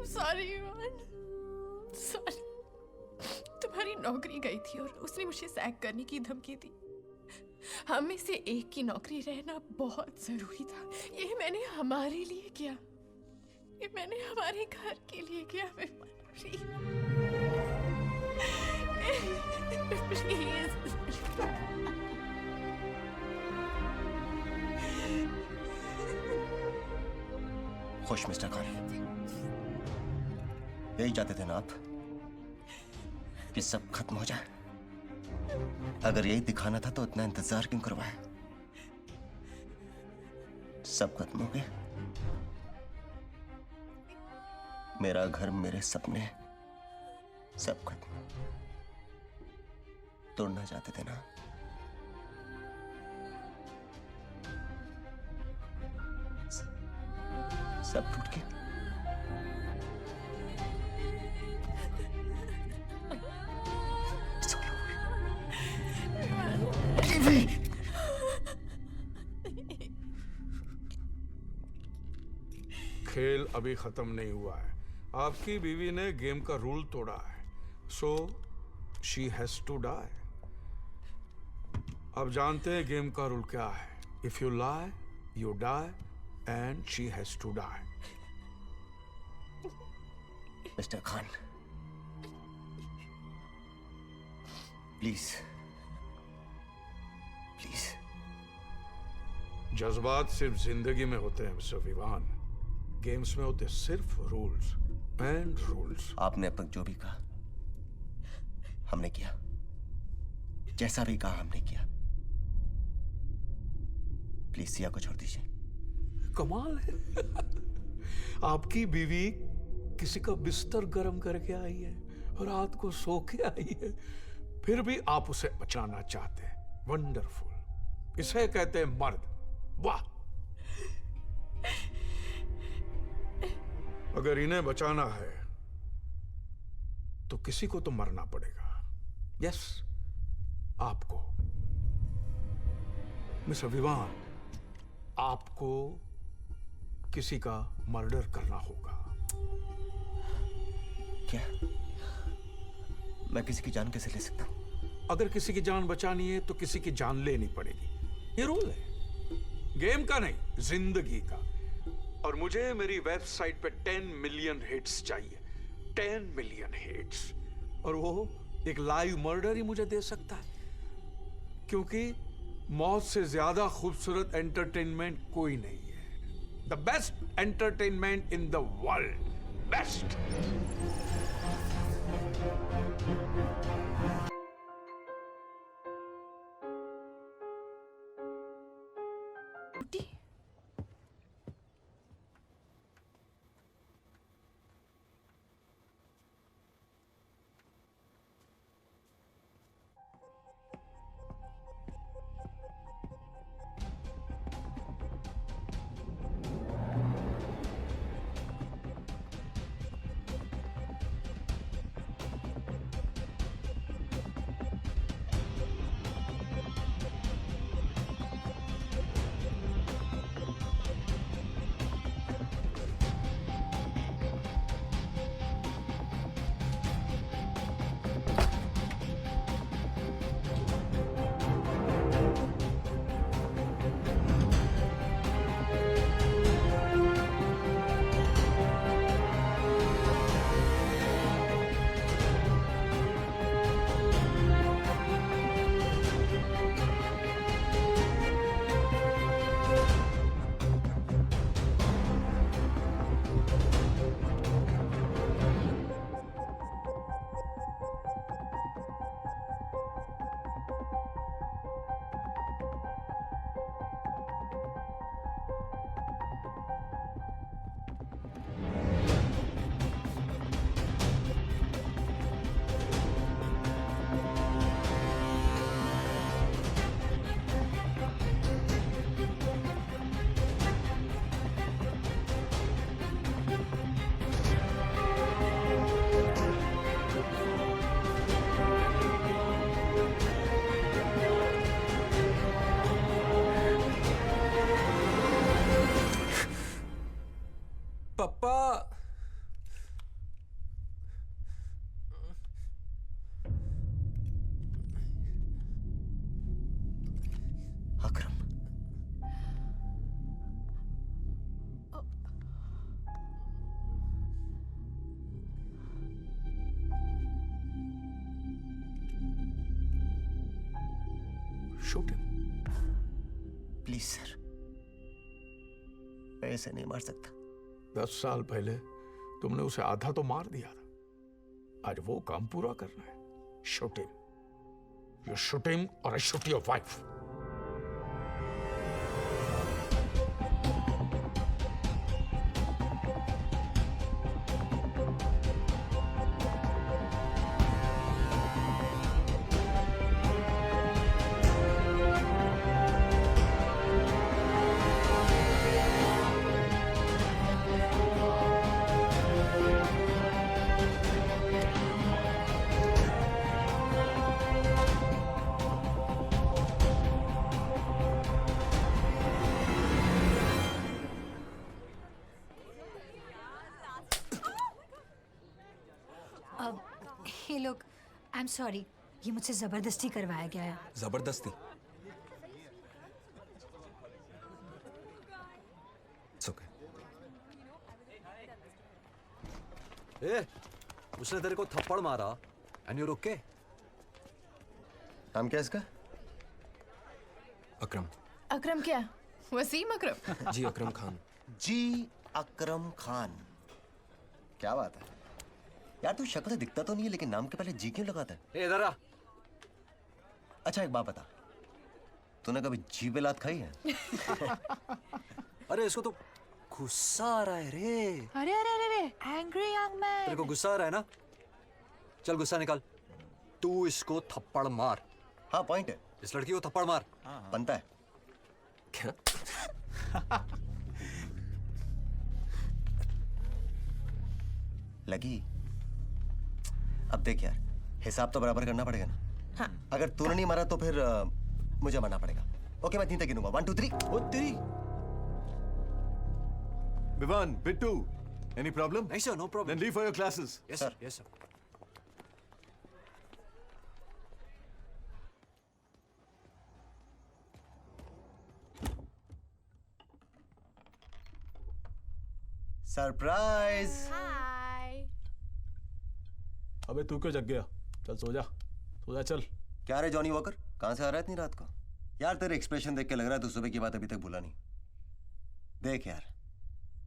Sorry, Vivaan, sorry. तुम्हारी नौकरी गई थी और उसने मुझे सैक करने की धमकी दी। हम में से एक की नौकरी रहना बहुत जरूरी था। ये मैंने हमारे लिए किया, ये मैंने हमारे घर के लिए किया। विवान, खुश मिस्टर खान, यही चाहते थे ना आप कि सब खत्म हो जाए? अगर यही दिखाना था तो इतना इंतजार क्यों करवाया? सब खत्म हो गया, मेरा घर, मेरे सपने, सब खत्म। तोड़ना चाहते थे ना? सब टूट गया। खेल अभी खत्म नहीं हुआ है। आपकी बीवी ने गेम का रूल तोड़ा है, so she has to die. अब जानते हैं गेम का रूल क्या है। If you lie, you die and she has to die. Mister Khan, please please. जज्बात सिर्फ जिंदगी में होते हैं मिस्टर विवान, गेम्स में होते सिर्फ रूल्स एंड रूल्स। आपने अब तक जो भी कहा हमने किया, जैसा भी कहा हमने किया। प्लीज सिया को छोड़ दीजिए। कमाल है आपकी बीवी किसी का बिस्तर गर्म करके आई है और रात को सो के आई है, फिर भी आप उसे बचाना चाहते हैं। वंडरफुल, इसे कहते हैं मर्द। वाह! अगर इन्हें बचाना है तो किसी को तो मरना पड़ेगा। यस, आपको मिस्टर विवान, आपको किसी का मर्डर करना होगा। क्या मैं किसी की जान कैसे ले सकता हूं? अगर किसी की जान बचानी है तो किसी की जान लेनी पड़ेगी। ये रूल है, गेम का नहीं, जिंदगी का। और मुझे मेरी वेबसाइट पे 10 मिलियन हिट्स चाहिए। 10 मिलियन हिट्स, और वो एक लाइव मर्डर ही मुझे दे सकता है। क्योंकि मौत से ज्यादा खूबसूरत एंटरटेनमेंट कोई नहीं है। The best entertainment in the world, best. Papa, Akram, shoot him. Please sir, ऐसे नहीं मार सकता। 10 साल पहले तुमने उसे आधा तो मार दिया था, आज वो काम पूरा करना है। Shoot him, you shoot him और आई शूट योर वाइफ। हे लोग, आई एम सॉरी, ये मुझसे जबरदस्ती करवाया गया है। जबरदस्ती? It's okay. ए, उसने तेरे को थप्पड़ मारा एंड यू ओके? नाम क्या है इसका? अकरम। अकरम क्या? वसीम अकरम? जी अकरम खान। जी अकरम खान, क्या बात है यार। तू शक्ल से दिखता तो नहीं है, लेकिन नाम के पहले जी क्यों लगाता है? ए इधर आ। अच्छा एक बात बता, तूने कभी जी पे लात खाई है? अरे इसको तो गुस्सा आ रहा है रे। अरे अरे अरे अरे, एंग्री यंग मैन। तेरे को गुस्सा आ रहा है ना? चल गुस्सा निकाल, तू इसको थप्पड़ मार। हाँ पॉइंट है। इस लड़की को थप्पड़ मार। बनता है क्या? लगी? अब देख यार, हिसाब तो बराबर करना पड़ेगा ना। हाँ। अगर तूने नहीं मारा तो फिर मुझे मारना पड़ेगा। ओके मैं 3 तक गिनूंगा। 1 2 3। ओ तेरी। Vivan, Bittu, any problem? नहीं sir, no problem. Then leave for your classes. Yes sir. Yes sir. Surprise. Hi. अबे तू क्यों जग गया? चल सो जा, सो जा चल। क्या रे जॉनी वॉकर, कहाँ से आ रहा है इतनी रात को? यार तेरे एक्सप्रेशन देख के लग रहा है तू सुबह की बात अभी तक भूला नहीं। देख यार,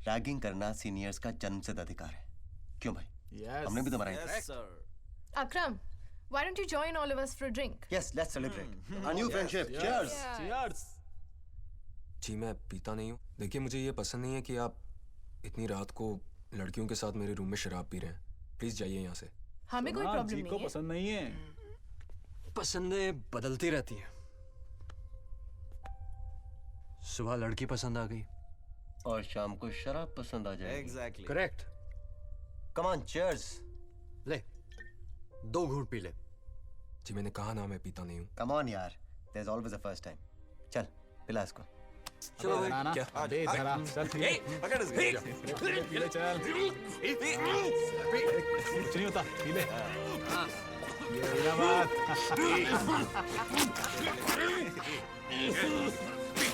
रैगिंग करना सीनियर्स का जन्मसिद्ध अधिकार है। क्यों भाई? हमने भी तो मराई। Akram, why don't you join all of us for a drink? Yes, let's celebrate our new friendship. Cheers. Cheers. जी मैं पीता नहीं हूँ। देखिए मुझे ये पसंद नहीं है कि आप इतनी रात को लड़कियों के साथ मेरे रूम में शराब पी रहे हैं। प्लीज जाइए यहाँ से। हमें कोई प्रॉब्लम नहीं है। पसंद नहीं है। पसंदें बदलती रहती हैं। सुबह लड़की पसंद आ गई और शाम को शराब पसंद आ जाएगी। Exactly. Correct. Come on, cheers. ले 2 घूंट पी ले। जी मैंने कहा ना मैं पीता नहीं हूँ। Come on यार, there's always a first time. चल पिला इसको। चलो भाई। क्या? दे धरा। चल पकड़ इसको। पी ले चल। कुछ नहीं होता, पी ले। ये ना बात।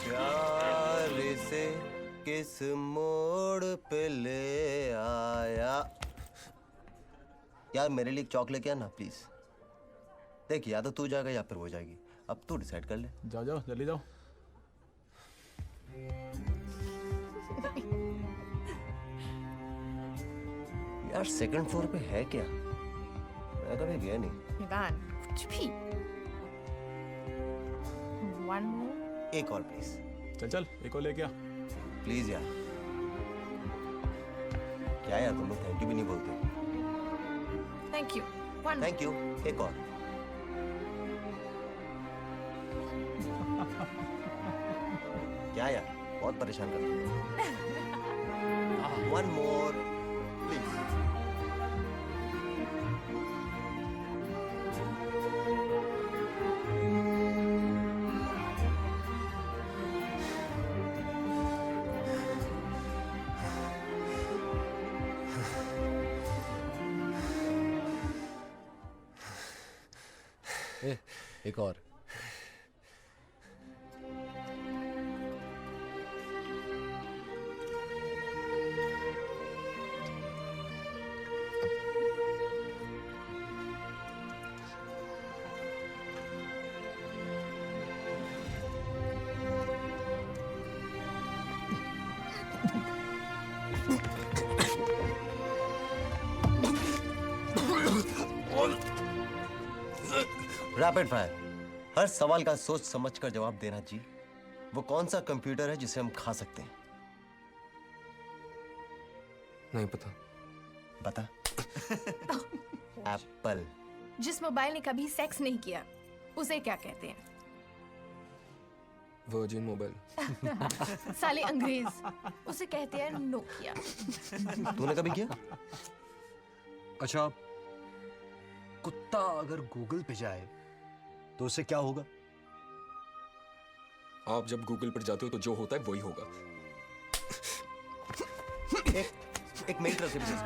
प्यार से किस मोड़ पे ले आया। यार मेरे लिए एक चॉक लेके आना प्लीज। देख या तो तू जाएगा या फिर वो जाएगी, अब तू डिसाइड कर ले। जाओ जाओ जल्दी जाओ। यार सेकंड फ्लोर पे है क्या? मैं कभी गया नहीं। विवान, कुछ भी। One more. एक और प्लीज। चल चल एक और लेके आ। प्लीज यार। क्या यार तुम लोग थैंक यू भी नहीं बोलते? Thank you. One. Thank you. एक और। क्या यार बहुत परेशान करते हो। One more, please. एक और। Rapid fire. हर सवाल का सोच समझ कर जवाब देना जी। वो कौन सा कंप्यूटर है जिसे हम खा सकते हैं? नहीं पता। बता। एप्पल। जिस मोबाइल ने कभी सेक्स नहीं किया उसे क्या कहते हैं? Virgin mobile. साले अंग्रेज, उसे कहते हैं नोकिया। तूने कभी किया? अच्छा कुत्ता अगर गूगल पे जाए तो उससे क्या होगा? आप जब गूगल पर जाते हो तो जो होता है वही होगा। एक मेरी तरफ से प्लीज।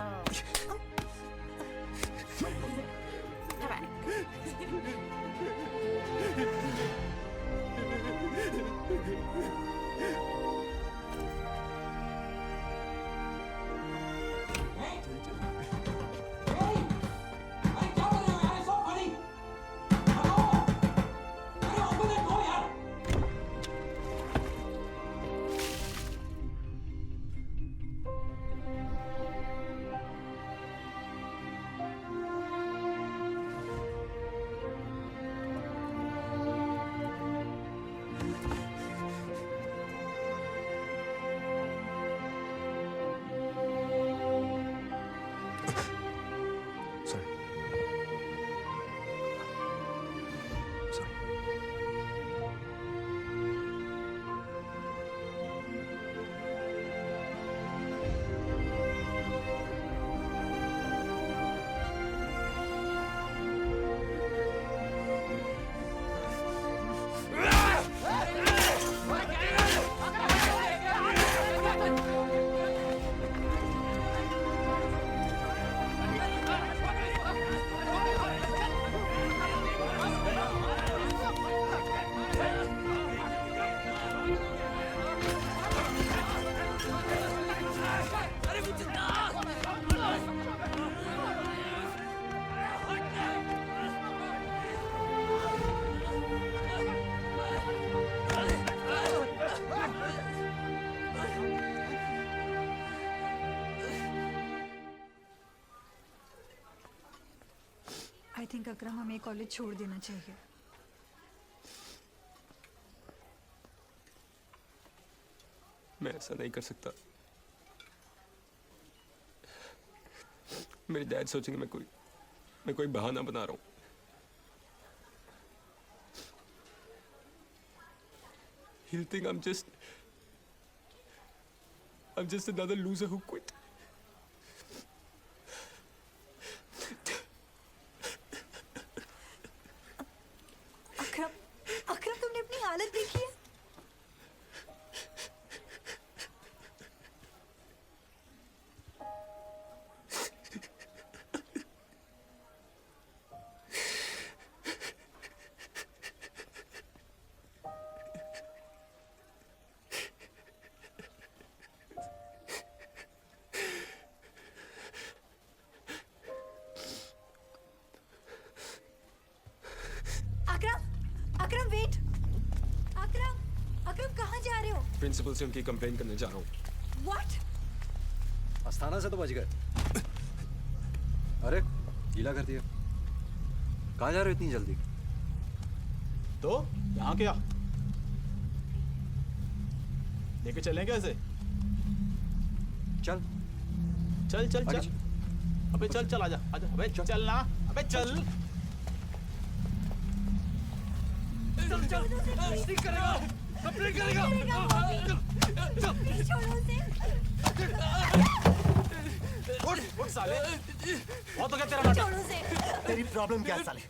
थिंक अकरम हमें कॉलेज छोड़ देना चाहिए। मैं ऐसा नहीं कर सकता। मेरे डैड सोचेंगे मैं कोई बहाना बना रहा हूँ। He'll think I'm just another loser who quit. अकरम तुमने अपनी हालत देखी है? अकरम वेट। अकरम कहाँ जा रहे हो? प्रिंसिपल से उनकी कंप्लेन करने जा रहा हूँ। What? अस्थाना से तो बच गए। अरे गीला कर दिया। कहाँ जा रहे हो इतनी जल्दी? तो यहाँ क्या लेके चलें कैसे? चल चल चल चल। अबे चल चल आजा आजा। अबे चल ना। अबे चल। चल चल नहीं करेगा। कंप्लेंट करेगा। छोड़ो उसे। उठ साले। बहुत हो गया तेरा नाटक। छोड़ो उसे। तेरी प्रॉब्लम क्या है साले?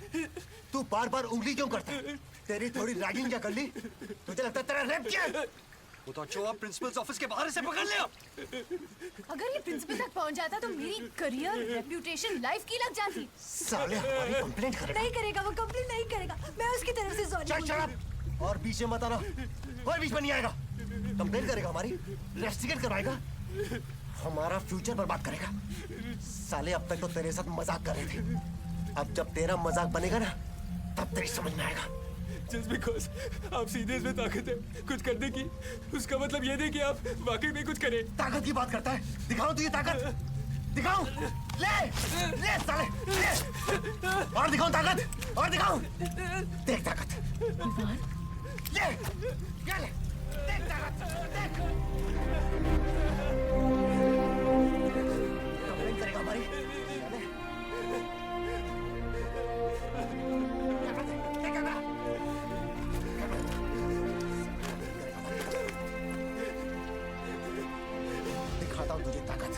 तू बार बार उंगली क्यों करता है? तेरी थोड़ी रैगिंग क्या कर ली? तुझे लगता है तेरा रेप किया है? वो तो अच्छो आप प्रिंसिपल्स ऑफिस के बाहर से पकड़ लिया। अगर ये प्रिंसिपल तक पहुंच जाता तो मेरी करियर, रेप्यूटेशन, लाइफ की लग जाती। साले हमारी कंप्लेंट करेगा। नहीं करेगा, वो कंप्लेंट नहीं करेगा। मैं उसकी तरफ से सॉरी चल शट अप। और बीच में मत आना। कोई बीच में नहीं आएगा। कंप्लेंट करेगा हमारी, इन्वेस्टिगेट करवाएगा, हमारा फ्यूचर बर्बाद करेगा। साले अब तक तो तेरे साथ मजाक कर रहे थे, अब जब तेरा मजाक बनेगा ना तब तेरी समझ में आएगा। Just because आप सीधे इसमें ताकत है कुछ करने की, उसका मतलब ये नहीं कि आप वाकई में कुछ करें। ताकत की बात करता है? दिखाओ तुझे ताकत, दिखाओ। ले ले साले ले। और दिखाओ ताकत, और दिखाओ। देख ताकत। ले क्या ले? देख ताकत, देख। कंप्लेंट करेगा हमारी। दिखाता हूँ तुझे ताकत।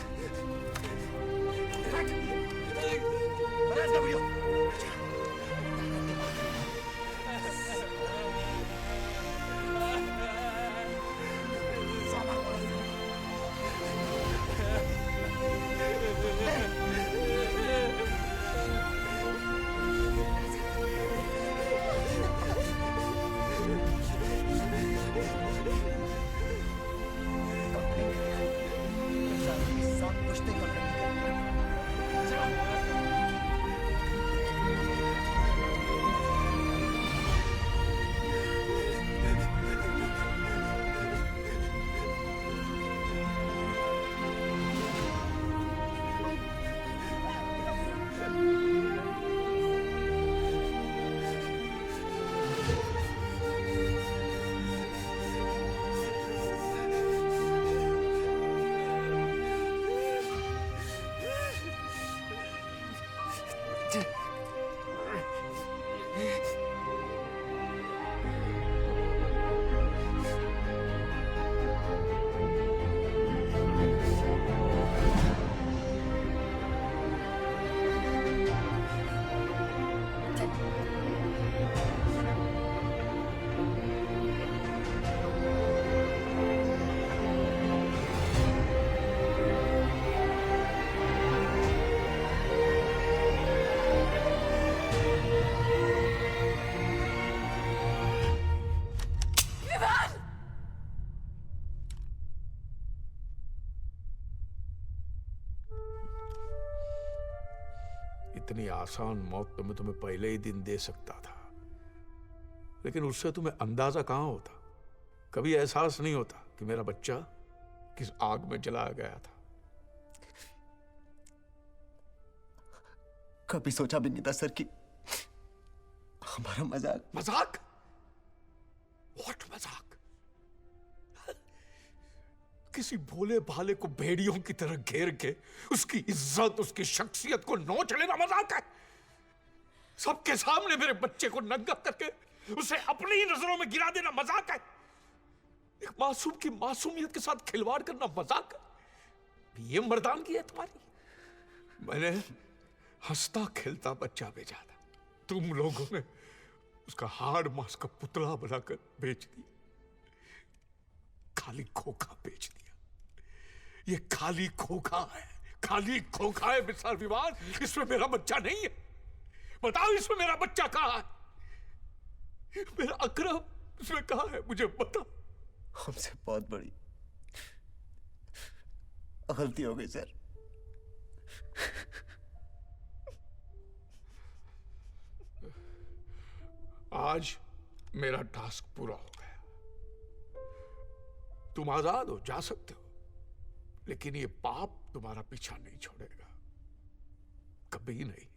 इतनी आसान मौत तो मैं तुम्हें पहले ही दिन दे सकता था, लेकिन उससे तुम्हें अंदाजा कहां होता, कभी एहसास नहीं होता कि मेरा बच्चा किस आग में जलाया गया था। कभी सोचा भी नहीं था सर कि हमारा मजाक। मजाक? What मजाक? किसी भोले भाले को भेड़ियों की तरह घेर के उसकी इज्जत, उसकी शख्सियत को नोच लेना मजाक है? सबके सामने मेरे बच्चे को नंगा करके उसे अपनी ही नजरों में गिरा देना मजाक है? एक मासूम की मासूमियत के साथ खिलवाड़ करना मजाक है? ये मर्दानगी है तुम्हारी? मैंने हंसता खेलता बच्चा भेजा था, तुम लोगों ने उसका हाड़ मांस का पुतला बनाकर बेच दिया, खाली खोखा बेच दिया। ये खाली खोखा है, खाली खोखा है मिस्टर विवान। इसमें मेरा बच्चा नहीं है। बताओ इसमें मेरा बच्चा कहाँ है? मेरा अकरम इसमें कहाँ है? मुझे बताओ। हमसे बहुत बड़ी गलती हो गई सर। आज मेरा टास्क पूरा हो गया। तुम आजाद हो, जा सकते हो, लेकिन ये पाप तुम्हारा पीछा नहीं छोड़ेगा, कभी नहीं।